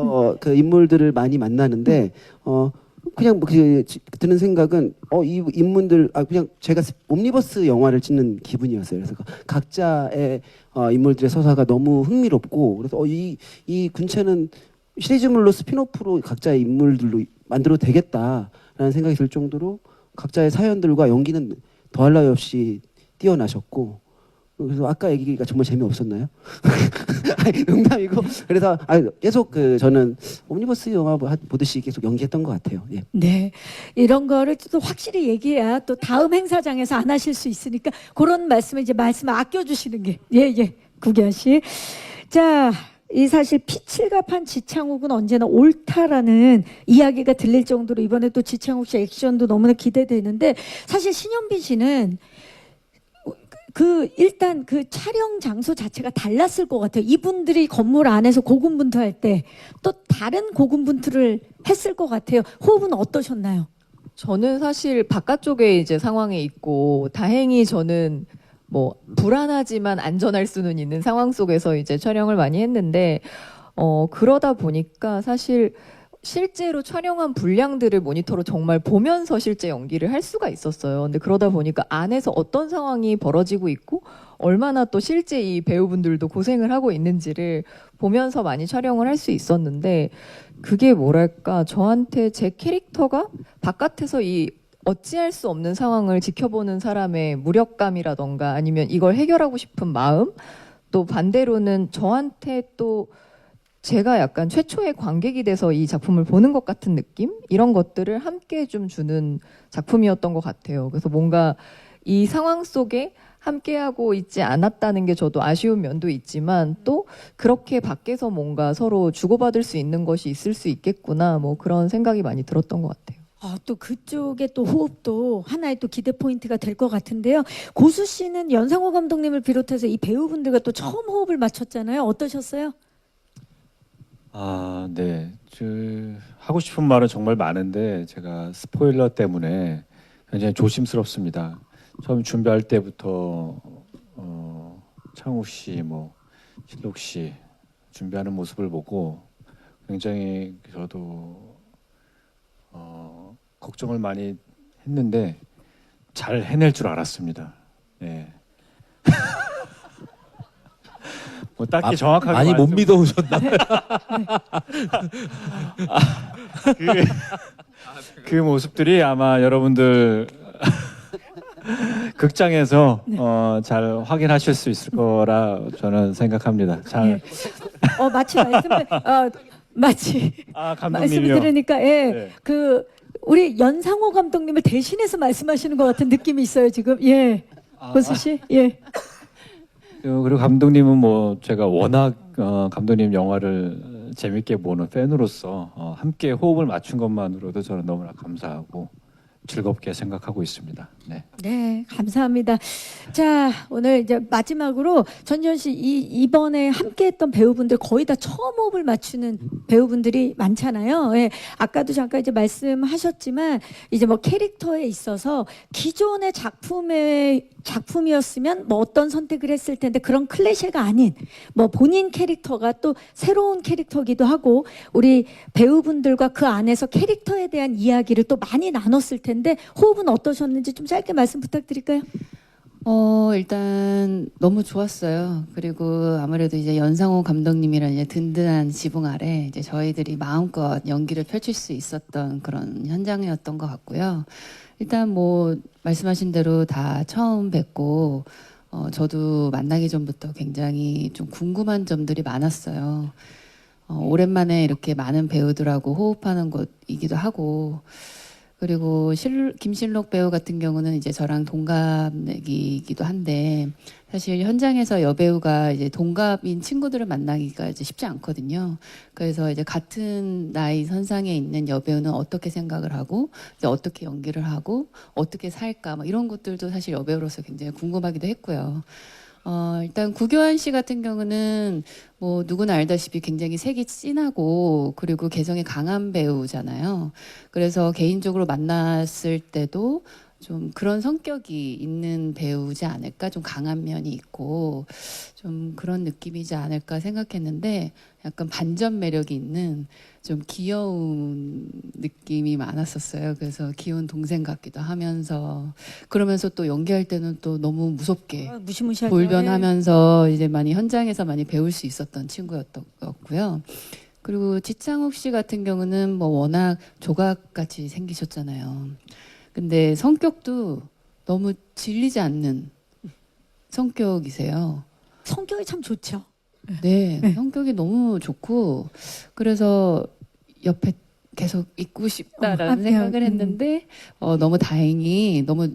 그 인물들을 많이 만나는데 그냥 드는 생각은 이 인물들 그냥 제가 옴니버스 영화를 찍는 기분이었어요. 그래서 각자의 인물들의 서사가 너무 흥미롭고 그래서 이 군체는 시리즈물로 스피노프로 각자의 인물들로 만들어도 되겠다라는 생각이 들 정도로 각자의 사연들과 연기는 더할 나위 없이 뛰어나셨고 그래서 아까 얘기가 정말 재미없었나요? 아니, 농담이고 그래서 계속 저는 옴니버스 영화 보듯이 계속 연기했던 것 같아요. 예. 네, 이런 거를 또 확실히 얘기해야 또 다음 행사장에서 안 하실 수 있으니까 그런 말씀을 아껴주시는 게 구기현 씨. 자, 이 사실 피칠갑한 지창욱은 언제나 옳다라는 이야기가 들릴 정도로 이번에 또 지창욱 씨 액션도 너무나 기대되는데 사실 신현빈 씨는 일단 그 촬영 장소 자체가 달랐을 것 같아요. 이분들이 건물 안에서 고군분투할 때 또 다른 고군분투를 했을 것 같아요. 호흡은 어떠셨나요? 저는 사실 바깥쪽에 이제 상황에 있고 다행히 저는 뭐 불안하지만 안전할 수는 있는 상황 속에서 이제 촬영을 많이 했는데 그러다 보니까 사실 실제로 촬영한 분량들을 모니터로 정말 보면서 실제 연기를 할 수가 있었어요. 근데 그러다 보니까 안에서 어떤 상황이 벌어지고 있고 얼마나 또 실제 이 배우분들도 고생을 하고 있는지를 보면서 많이 촬영을 할 수 있었는데 그게 뭐랄까 저한테 제 캐릭터가 바깥에서 이 어찌할 수 없는 상황을 지켜보는 사람의 무력감이라던가 아니면 이걸 해결하고 싶은 마음 또 반대로는 저한테 또 제가 약간 최초의 관객이 돼서 이 작품을 보는 것 같은 느낌? 이런 것들을 함께 좀 주는 작품이었던 것 같아요. 그래서 뭔가 이 상황 속에 함께하고 있지 않았다는 게 저도 아쉬운 면도 있지만 또 그렇게 밖에서 뭔가 서로 주고받을 수 있는 것이 있을 수 있겠구나 뭐 그런 생각이 많이 들었던 것 같아요. 또 그쪽의 또 호흡도 하나의 또 기대 포인트가 될 것 같은데요. 고수 씨는 연상호 감독님을 비롯해서 이 배우분들과 또 처음 호흡을 맞췄잖아요. 어떠셨어요? 아, 네. 하고 싶은 말은 정말 많은데 제가 스포일러 때문에 굉장히 조심스럽습니다. 처음 준비할 때부터 창욱 씨, 실록 씨 준비하는 모습을 보고 굉장히 저도 걱정을 많이 했는데 잘 해낼 줄 알았습니다. 네. 딱히 정확하게 많이 못 믿어오셨나? 그 모습들이 아마 여러분들 극장에서 잘 확인하실 수 있을 거라 저는 생각합니다. 잘. 마치 마치 말씀을 감독님이요. 들으니까 네. 우리 연상호 감독님을 대신해서 말씀하시는 것 같은 느낌이 있어요 지금. 예, 고수 씨. 예. 그리고 감독님은 제가 워낙 감독님 영화를 재밌게 보는 팬으로서 함께 호흡을 맞춘 것만으로도 저는 너무나 감사하고 즐겁게 생각하고 있습니다. 네. 네, 감사합니다. 자, 오늘 이제 마지막으로 전지현 씨 이번에 함께했던 배우분들 거의 다 처음 호흡을 맞추는 배우분들이 많잖아요. 예, 아까도 잠깐 이제 말씀하셨지만 이제 캐릭터에 있어서 기존의 작품이었으면 어떤 선택을 했을 텐데 그런 클리셰가 아닌 본인 캐릭터가 또 새로운 캐릭터기도 하고 우리 배우분들과 그 안에서 캐릭터에 대한 이야기를 또 많이 나눴을 텐데 호흡은 어떠셨는지 좀 짧게 말씀 부탁드릴까요? 일단 너무 좋았어요. 그리고 아무래도 이제 연상호 감독님이라는 이제 든든한 지붕 아래 이제 저희들이 마음껏 연기를 펼칠 수 있었던 그런 현장이었던 것 같고요. 일단 말씀하신 대로 다 처음 뵙고 저도 만나기 전부터 굉장히 좀 궁금한 점들이 많았어요. 오랜만에 이렇게 많은 배우들하고 호흡하는 곳이기도 하고 그리고 김신록 배우 같은 경우는 이제 저랑 동갑이기도 한데 사실 현장에서 여배우가 이제 동갑인 친구들을 만나기가 이제 쉽지 않거든요. 그래서 이제 같은 나이 선상에 있는 여배우는 어떻게 생각을 하고 이제 어떻게 연기를 하고 어떻게 살까 이런 것들도 사실 여배우로서 굉장히 궁금하기도 했고요. 일단 구교환 씨 같은 경우는 누구나 알다시피 굉장히 색이 진하고 그리고 개성이 강한 배우잖아요. 그래서 개인적으로 만났을 때도 좀 그런 성격이 있는 배우지 않을까, 좀 강한 면이 있고 좀 그런 느낌이지 않을까 생각했는데 약간 반전 매력이 있는 좀 귀여운 느낌이 많았었어요. 그래서 귀여운 동생 같기도 하면서 그러면서 또 연기할 때는 또 너무 무섭게 무시무시하게 돌변하면서 이제 많이 현장에서 많이 배울 수 있었던 친구였던 것 같고요. 그리고 지창욱 씨 같은 경우는 워낙 조각같이 생기셨잖아요. 근데 성격도 너무 질리지 않는 성격이세요. 성격이 참 좋죠. 네, 성격이 너무 좋고 그래서 옆에 계속 있고 싶다라는 생각을 했는데 너무 다행히 너무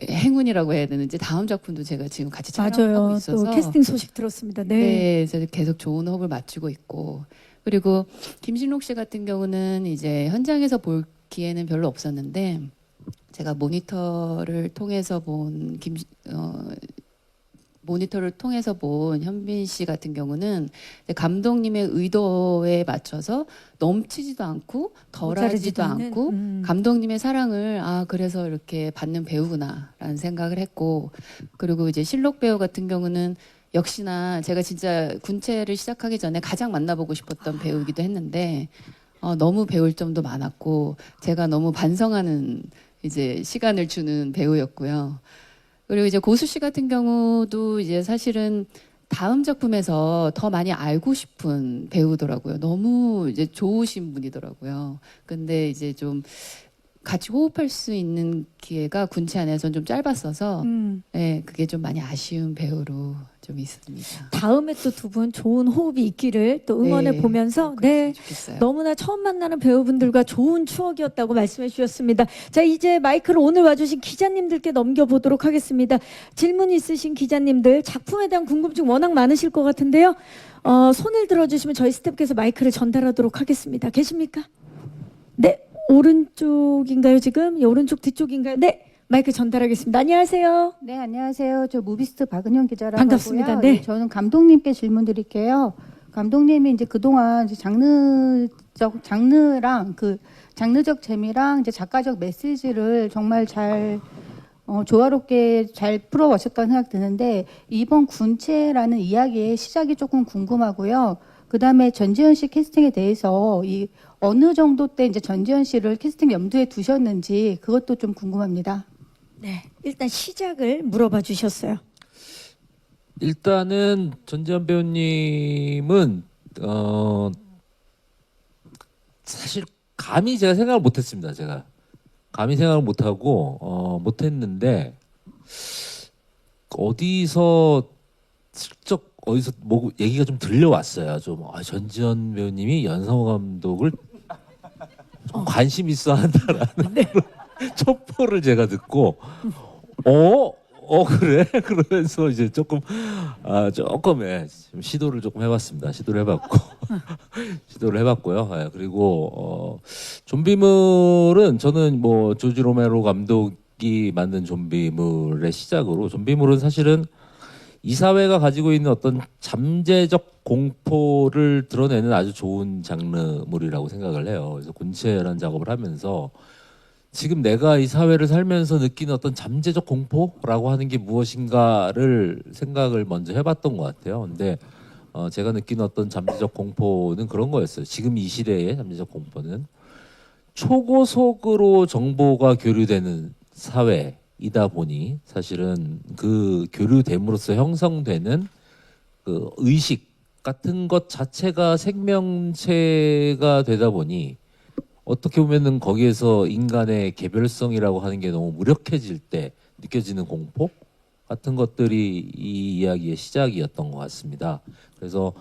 행운이라고 해야 되는지 다음 작품도 제가 지금 같이 촬영하고 맞아요. 있어서 또 캐스팅 소식 들었습니다. 네. 네, 그래서 계속 좋은 호흡을 맞추고 있고 그리고 김신록 씨 같은 경우는 이제 현장에서 볼 기회는 별로 없었는데 제가 모니터를 통해서 본 현빈 씨 같은 경우는 감독님의 의도에 맞춰서 넘치지도 않고 덜하지도 않고 감독님의 사랑을 그래서 이렇게 받는 배우구나라는 생각을 했고 그리고 이제 실록 배우 같은 경우는 역시나 제가 진짜 군체를 시작하기 전에 가장 만나보고 싶었던 배우이기도 했는데 너무 배울 점도 많았고 제가 너무 반성하는 이제 시간을 주는 배우였고요. 그리고 이제 고수 씨 같은 경우도 이제 사실은 다음 작품에서 더 많이 알고 싶은 배우더라고요. 너무 이제 좋으신 분이더라고요. 근데 이제 좀 같이 호흡할 수 있는 기회가 군체 안에서는 좀 짧았어서 네, 그게 좀 많이 아쉬운 배우로 좀 있습니다. 다음에 또 두 분 좋은 호흡이 있기를 또 응원해 네, 보면서 그랬으면 좋겠어요. 너무나 처음 만나는 배우분들과 좋은 추억이었다고 말씀해 주셨습니다. 자, 이제 마이크를 오늘 와주신 기자님들께 넘겨보도록 하겠습니다. 질문 있으신 기자님들 작품에 대한 궁금증 워낙 많으실 것 같은데요. 손을 들어주시면 저희 스태프께서 마이크를 전달하도록 하겠습니다. 계십니까? 네. 오른쪽인가요 지금? 예, 오른쪽 뒤쪽인가요? 네, 마이크 전달하겠습니다. 안녕하세요. 네, 안녕하세요. 저 무비스트 박은영 기자라고 반갑습니다. 하고요. 네. 네, 저는 감독님께 질문 드릴게요. 감독님이 이제 그동안 이제 장르랑 그 장르적 재미랑 이제 작가적 메시지를 정말 잘 조화롭게 잘 풀어오셨다는 생각 드는데 이번 군체라는 이야기의 시작이 조금 궁금하고요. 그 다음에 전지현 씨 캐스팅에 대해서 이 어느 정도 때 이제 전지현 씨를 캐스팅 염두에 두셨는지 그것도 좀 궁금합니다. 네, 일단 시작을 물어봐 주셨어요. 일단은 전지현 배우님은 사실 감히 제가 생각을 못했습니다. 제가 감히 생각을 못하고 못했는데 어디서 슬쩍 어디서 뭐 얘기가 좀 들려왔어요. 좀 전지현 배우님이 연상호 감독을 좀 관심 있어 한다라는 첩보를 제가 듣고 그래? 그러면서 이제 조금 좀 시도를 조금 해봤습니다. 시도를 해봤고요. 예, 그리고 좀비물은 저는 뭐 조지 로메로 감독이 만든 좀비물의 시작으로 좀비물은 사실은 이 사회가 가지고 있는 어떤 잠재적 공포를 드러내는 아주 좋은 장르물이라고 생각을 해요. 그래서 군체라는 작업을 하면서 지금 내가 이 사회를 살면서 느끼는 어떤 잠재적 공포라고 하는 게 무엇인가를 생각을 먼저 해봤던 것 같아요. 근데 제가 느끼는 어떤 잠재적 공포는 그런 거였어요. 지금 이 시대의 잠재적 공포는 초고속으로 정보가 교류되는 사회이다 보니 사실은 그 교류됨으로써 형성되는 그 의식 같은 것 자체가 생명체가 되다 보니 어떻게 보면은 거기에서 인간의 개별성이라고 하는 게 너무 무력해질 때 느껴지는 공포 같은 것들이 이 이야기의 시작이었던 것 같습니다. 그래서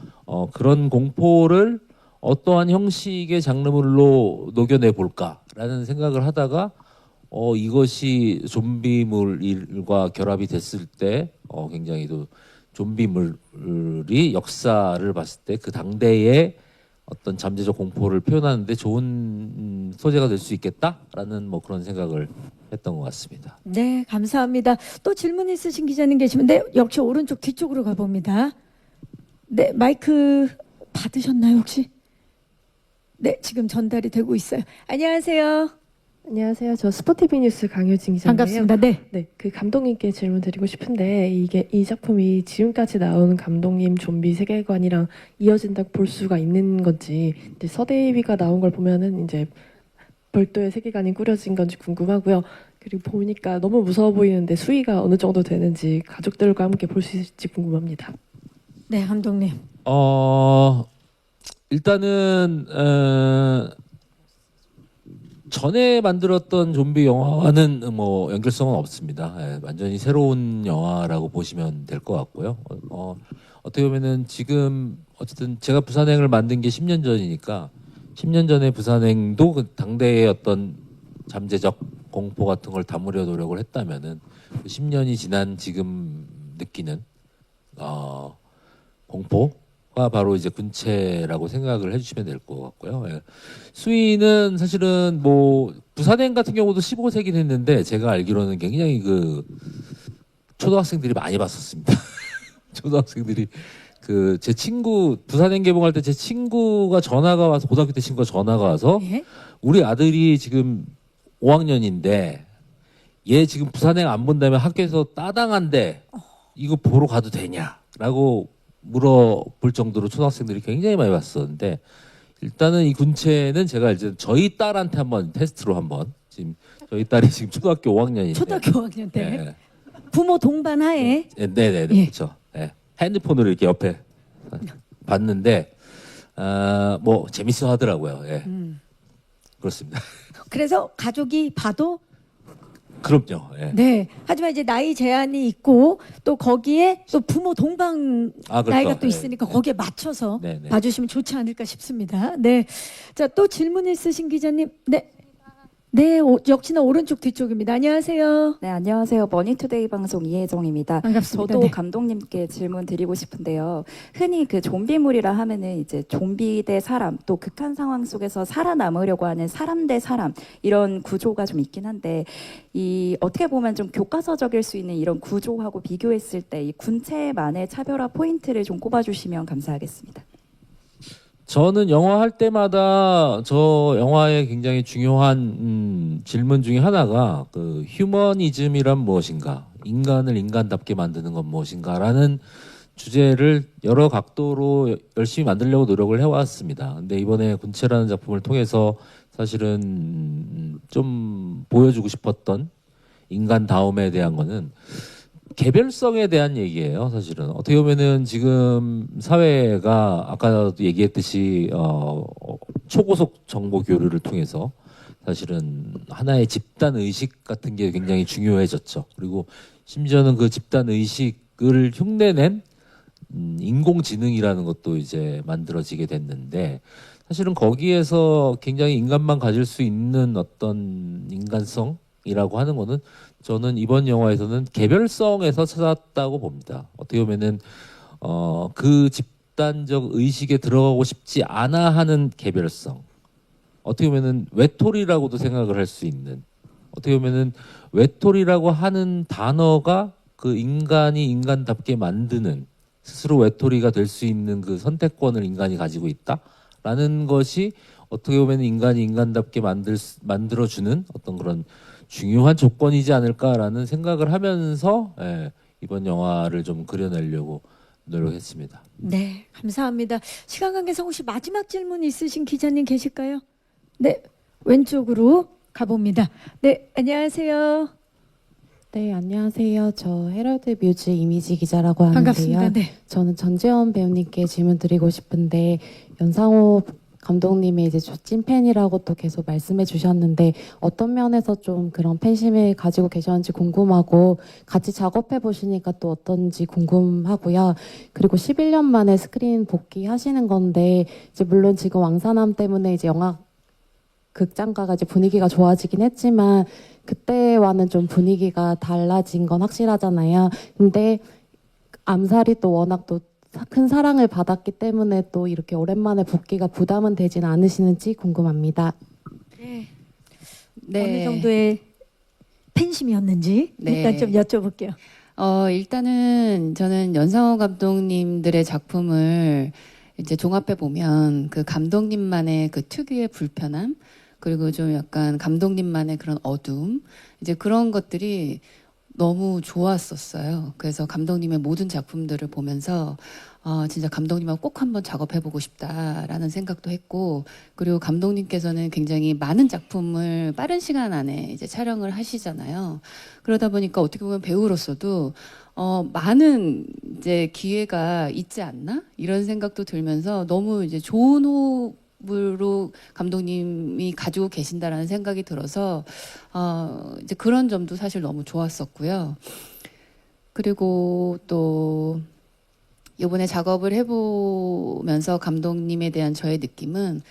그런 공포를 어떠한 형식의 장르물로 녹여내 볼까라는 생각을 하다가 이것이 좀비물과 결합이 됐을 때 굉장히 또 좀비물이 역사를 봤을 때 그 당대의 어떤 잠재적 공포를 표현하는데 좋은 소재가 될 수 있겠다라는 뭐 그런 생각을 했던 것 같습니다. 네, 감사합니다. 또 질문 있으신 기자님 계시면 네, 역시 오른쪽 뒤쪽으로 가봅니다. 네, 마이크 받으셨나요 혹시? 네, 지금 전달이 되고 있어요. 안녕하세요. 안녕하세요. 저 스포티비 뉴스 강효진 기자인데요. 반갑습니다. 네. 네, 그 감독님께 질문 드리고 싶은데 이 작품이 지금까지 나온 감독님 좀비 세계관이랑 이어진다고 볼 수가 있는 건지 이제 서대휘가 나온 걸 보면은 이제 별도의 세계관이 꾸려진 건지 궁금하고요. 그리고 보니까 너무 무서워 보이는데 수위가 어느 정도 되는지 가족들과 함께 볼 수 있을지 궁금합니다. 네, 감독님. 일단은 전에 만들었던 좀비 영화와는 뭐 연결성은 없습니다. 예, 완전히 새로운 영화라고 보시면 될 것 같고요. 어떻게 보면은 지금 어쨌든 제가 부산행을 만든 게 10년 전이니까 10년 전에 부산행도 그 당대의 어떤 잠재적 공포 같은 걸 담으려 노력을 했다면은 10년이 지난 지금 느끼는 공포가 바로 이제 군체라고 생각을 해주시면 될 것 같고요. 예. 수위는 사실은 뭐 부산행 같은 경우도 15세긴 했는데 제가 알기로는 굉장히 그 초등학생들이 많이 봤었습니다. 초등학생들이 그 제 친구 부산행 개봉할 때 제 친구가 전화가 와서 고등학교 때 친구가 전화가 와서 예? 우리 아들이 지금 5학년인데 얘 지금 부산행 안 본다면 학교에서 따당한데 이거 보러 가도 되냐라고 물어볼 정도로 초등학생들이 굉장히 많이 봤었는데 일단은 이 군체는 제가 이제 저희 딸한테 한번 테스트로 한번 지금 저희 딸이 지금 초등학교 5학년인데 초등학교 5학년 때 네. 부모 동반 하에 네네네 예. 그렇죠. 네. 핸드폰으로 이렇게 옆에 봤는데 뭐 재밌어 하더라고요. 예. 그렇습니다. 그래서 가족이 봐도 그럼요. 예. 네. 하지만 이제 나이 제한이 있고 또 거기에 또 부모 동반 그렇죠. 나이가 또 네. 있으니까 거기에 맞춰서 네, 네. 봐주시면 좋지 않을까 싶습니다. 네. 자, 또 질문 있으신 기자님. 네. 네, 역시나 오른쪽 뒤쪽입니다. 안녕하세요. 네, 안녕하세요. 머니투데이 방송 이혜정입니다. 반갑습니다. 저도 네. 감독님께 질문 드리고 싶은데요. 흔히 그 좀비물이라 하면은 이제 좀비 대 사람, 또 극한 상황 속에서 살아남으려고 하는 사람 대 사람 이런 구조가 좀 있긴 한데 이 어떻게 보면 좀 교과서적일 수 있는 이런 구조하고 비교했을 때 이 군체만의 차별화 포인트를 좀 꼽아주시면 감사하겠습니다. 저는 영화 할 때마다 저 영화의 굉장히 중요한 질문 중에 하나가 그 휴머니즘이란 무엇인가, 인간을 인간답게 만드는 건 무엇인가라는 주제를 여러 각도로 열심히 만들려고 노력을 해왔습니다. 근데 이번에 군체라는 작품을 통해서 사실은 좀 보여주고 싶었던 인간다움에 대한 거는 개별성에 대한 얘기예요. 사실은 어떻게 보면은 지금 사회가 아까도 얘기했듯이 초고속 정보 교류를 통해서 사실은 하나의 집단 의식 같은 게 굉장히 중요해졌죠. 그리고 심지어는 그 집단 의식을 흉내낸 인공지능이라는 것도 이제 만들어지게 됐는데 사실은 거기에서 굉장히 인간만 가질 수 있는 어떤 인간성이라고 하는 거는 저는 이번 영화에서는 개별성에서 찾았다고 봅니다. 어떻게 보면은 그 집단적 의식에 들어가고 싶지 않아 하는 개별성. 어떻게 보면은 외톨이라고도 생각을 할 수 있는. 어떻게 보면은 외톨이라고 하는 단어가 그 인간이 인간답게 만드는 스스로 외톨이가 될 수 있는 그 선택권을 인간이 가지고 있다라는 것이 어떻게 보면 인간이 인간답게 만들어주는 어떤 그런 중요한 조건이지 않을까라는 생각을 하면서 이번 영화를 좀 그려내려고 노력했습니다. 네, 감사합니다. 시간 관계상 혹시 마지막 질문 있으신 기자님 계실까요? 네, 왼쪽으로 가봅니다. 네, 안녕하세요. 네, 안녕하세요. 저 헤럴드 뮤즈 이미지 기자라고 하는데요. 반갑습니다. 네. 저는 전재원 배우님께 질문 드리고 싶은데 연상호 감독님이 이제 찐팬이라고 또 계속 말씀해 주셨는데 어떤 면에서 좀 그런 팬심을 가지고 계셨는지 궁금하고 같이 작업해 보시니까 또 어떤지 궁금하고요. 그리고 11년 만에 스크린 복귀하시는 건데 이제 물론 지금 왕산암 때문에 이제 영화 극장가가 이제 분위기가 좋아지긴 했지만 그때와는 좀 분위기가 달라진 건 확실하잖아요. 근데 암살이 또 워낙 또 큰 사랑을 받았기 때문에 또 이렇게 오랜만에 복귀가 부담은 되진 않으시는지 궁금합니다. 네. 네. 어느 정도의 팬심이었는지 네. 일단 좀 여쭤볼게요. 일단은 저는 연상호 감독님들의 작품을 이제 종합해 보면 그 감독님만의 그 특유의 불편함 그리고 좀 약간 감독님만의 그런 어둠 이제 그런 것들이 너무 좋았었어요. 그래서 감독님의 모든 작품들을 보면서 진짜 감독님하고 꼭 한번 작업해보고 싶다라는 생각도 했고 그리고 감독님께서는 굉장히 많은 작품을 빠른 시간 안에 이제 촬영을 하시잖아요. 그러다 보니까 어떻게 보면 배우로서도 많은 이제 기회가 있지 않나 이런 생각도 들면서 너무 이제 좋은 호흡으로 감독님이 가지고 계신다라는 생각이 들어서 이제 그런 점도 사실 너무 좋았었고요. 그리고 또 이번에 작업을 해보면서 감독님에 대한 저의 느낌은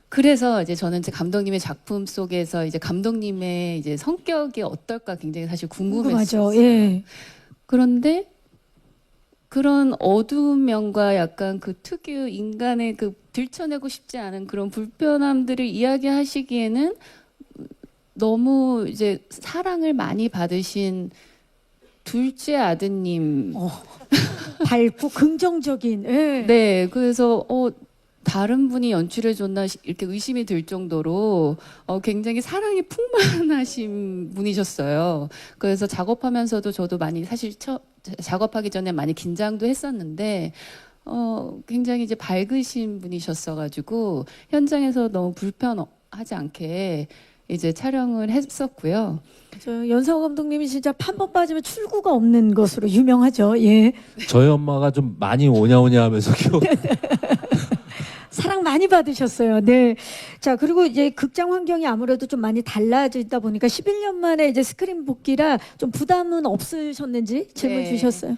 그래서 이제 저는 이제 감독님의 작품 속에서 이제 감독님의 이제 성격이 어떨까 굉장히 사실 궁금했어요. 궁금하죠. 예. 그런데 그런 어두운 면과 약간 그 특유 인간의 그 들춰내고 싶지 않은 그런 불편함들을 이야기하시기에는 너무 이제 사랑을 많이 받으신 둘째 아드님. 밝고 긍정적인. 예. 네, 그래서 다른 분이 연출해줬나 이렇게 의심이 들 정도로 굉장히 사랑이 풍만하신 분이셨어요. 그래서 작업하면서도 저도 많이 사실 작업하기 전에 많이 긴장도 했었는데 굉장히 이제 밝으신 분이셨어가지고 현장에서 너무 불편하지 않게 이제 촬영을 했었고요. 저 연상호 감독님이 진짜 한 번 빠지면 출구가 없는 것으로 유명하죠. 예. 저희 엄마가 좀 많이 오냐오냐 하면서 사랑 많이 받으셨어요. 네. 자, 그리고 이제 극장 환경이 아무래도 좀 많이 달라지다 보니까 11년 만에 이제 스크린 복귀라 좀 부담은 없으셨는지 질문 네. 주셨어요.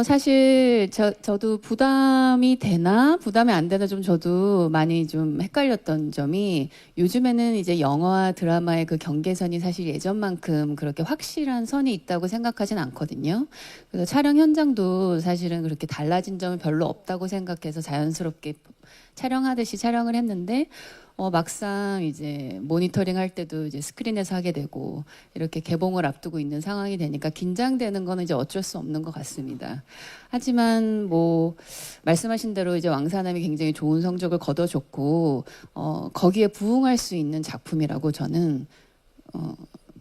사실 저도 부담이 되나 부담이 안 되나 좀 저도 많이 좀 헷갈렸던 점이 요즘에는 이제 영화와 드라마의 그 경계선이 사실 예전만큼 그렇게 확실한 선이 있다고 생각하진 않거든요. 그래서 촬영 현장도 사실은 그렇게 달라진 점은 별로 없다고 생각해서 자연스럽게 촬영하듯이 촬영을 했는데 막상 이제 모니터링 할 때도 이제 스크린에서 하게 되고 이렇게 개봉을 앞두고 있는 상황이 되니까 긴장되는 거는 이제 어쩔 수 없는 것 같습니다. 하지만 뭐 말씀하신 대로 이제 왕사남이 굉장히 좋은 성적을 거둬줬고 거기에 부응할 수 있는 작품이라고 저는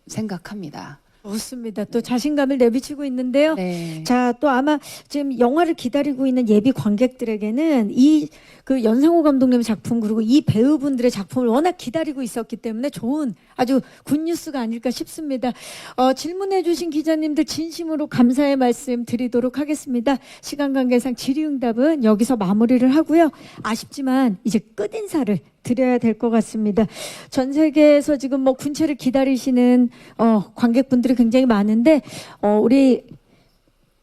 생각합니다. 좋습니다. 또 자신감을 내비치고 있는데요. 네. 자, 또 아마 지금 영화를 기다리고 있는 예비 관객들에게는 그 연상호 감독님의 작품 그리고 이 배우분들의 작품을 워낙 기다리고 있었기 때문에 좋은 아주 굿뉴스가 아닐까 싶습니다. 질문해주신 기자님들 진심으로 감사의 말씀 드리도록 하겠습니다. 시간 관계상 질의응답은 여기서 마무리를 하고요. 아쉽지만 이제 끝인사를 드려야 될 것 같습니다. 전 세계에서 지금 뭐 군체를 기다리시는 관객분들이 굉장히 많은데 우리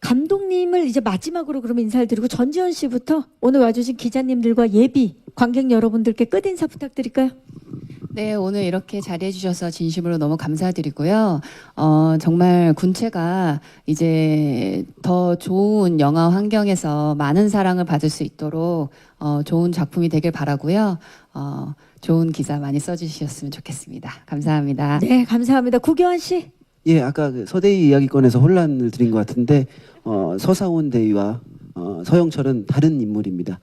감독님을 이제 마지막으로 그러면 인사를 드리고 전지현 씨부터 오늘 와주신 기자님들과 예비 관객 여러분들께 끝인사 부탁드릴까요? 네, 오늘 이렇게 자리해 주셔서 진심으로 너무 감사드리고요. 정말 군체가 이제 더 좋은 영화 환경에서 많은 사랑을 받을 수 있도록 좋은 작품이 되길 바라고요. 좋은 기사 많이 써주셨으면 좋겠습니다. 감사합니다. 네, 감사합니다. 구교환 씨. 예, 아까 그 서대희 이야기권에서 혼란을 드린 것 같은데 서사원 대위와 서영철은 다른 인물입니다.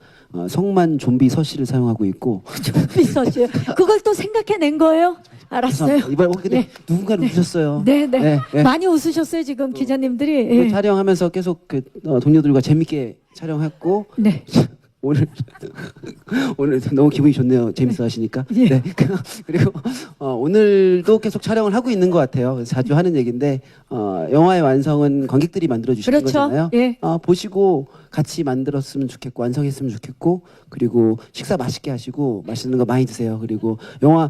성만 좀비 서씨를 사용하고 있고 좀비 서씨. 그걸 또 생각해낸 거예요? 알았어요. 이번 근데 누군가를 웃으셨어요. 네. 네. 많이 웃으셨어요 지금 기자님들이. 예. 촬영하면서 계속 그 동료들과 재밌게 촬영했고 네. 오늘 너무 기분이 좋네요. 재밌어 하시니까. 예. 네. 그리고 오늘도 계속 촬영을 하고 있는 것 같아요. 그래서 자주 하는 얘기인데 영화의 완성은 관객들이 만들어 주시는 그렇죠. 거잖아요. 예. 보시고 같이 만들었으면 좋겠고 완성했으면 좋겠고 그리고 식사 맛있게 하시고 맛있는 거 많이 드세요. 그리고 영화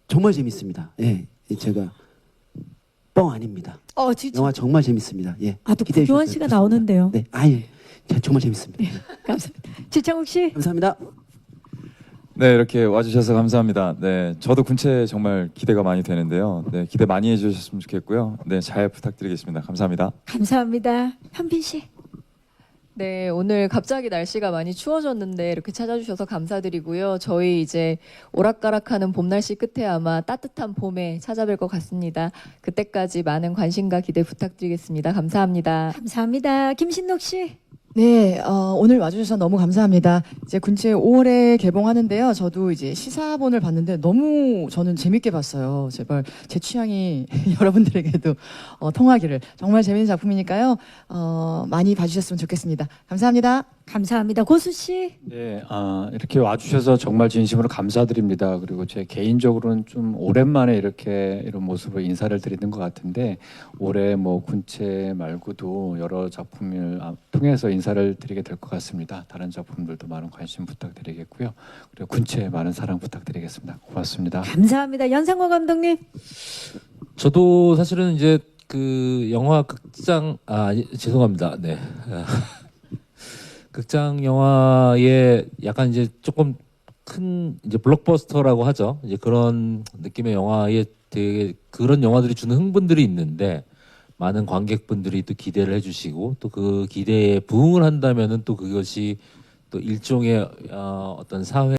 정말 재밌습니다. 예, 제가 뻥 아닙니다. 진짜. 영화 정말 재밌습니다. 예. 또 기대해 구교환 주셔서 씨가 좋습니다. 나오는데요. 네, 정말 재밌습니다. 감사합니다. 지창욱 씨. 감사합니다. 네, 이렇게 와주셔서 감사합니다. 네, 저도 군체 정말 기대가 많이 되는데요. 네, 기대 많이 해주셨으면 좋겠고요. 네, 잘 부탁드리겠습니다. 감사합니다. 감사합니다. 현빈 씨. 네, 오늘 갑자기 날씨가 많이 추워졌는데 이렇게 찾아주셔서 감사드리고요. 저희 이제 오락가락하는 봄 날씨 끝에 아마 따뜻한 봄에 찾아뵐 것 같습니다. 그때까지 많은 관심과 기대 부탁드리겠습니다. 감사합니다. 감사합니다. 김신록 씨. 네, 오늘 와주셔서 너무 감사합니다. 이제 군체 5월에 개봉하는데요. 저도 이제 시사본을 봤는데 너무 저는 재밌게 봤어요. 제발 제 취향이 여러분들에게도 통하기를. 정말 재밌는 작품이니까요. 많이 봐주셨으면 좋겠습니다. 감사합니다. 감사합니다. 고수 씨. 네, 이렇게 와주셔서 정말 진심으로 감사드립니다. 그리고 제 개인적으로는 좀 오랜만에 이렇게 이런 모습으로 인사를 드리는 것 같은데 올해 뭐 군체 말고도 여러 작품을 통해서 인사를 드리게 될 것 같습니다. 다른 작품들도 많은 관심 부탁드리겠고요. 그리고 군체 많은 사랑 부탁드리겠습니다. 고맙습니다. 감사합니다. 연상호 감독님. 저도 사실은 이제 그 영화 극장 죄송합니다. 네. 극장 영화에 약간 이제 조금 큰 이제 블록버스터라고 하죠. 이제 그런 느낌의 영화에 되게 그런 영화들이 주는 흥분들이 있는데 많은 관객분들이 또 기대를 해주시고 또 그 기대에 부응을 한다면은 또 그것이 또 일종의 어떤 사회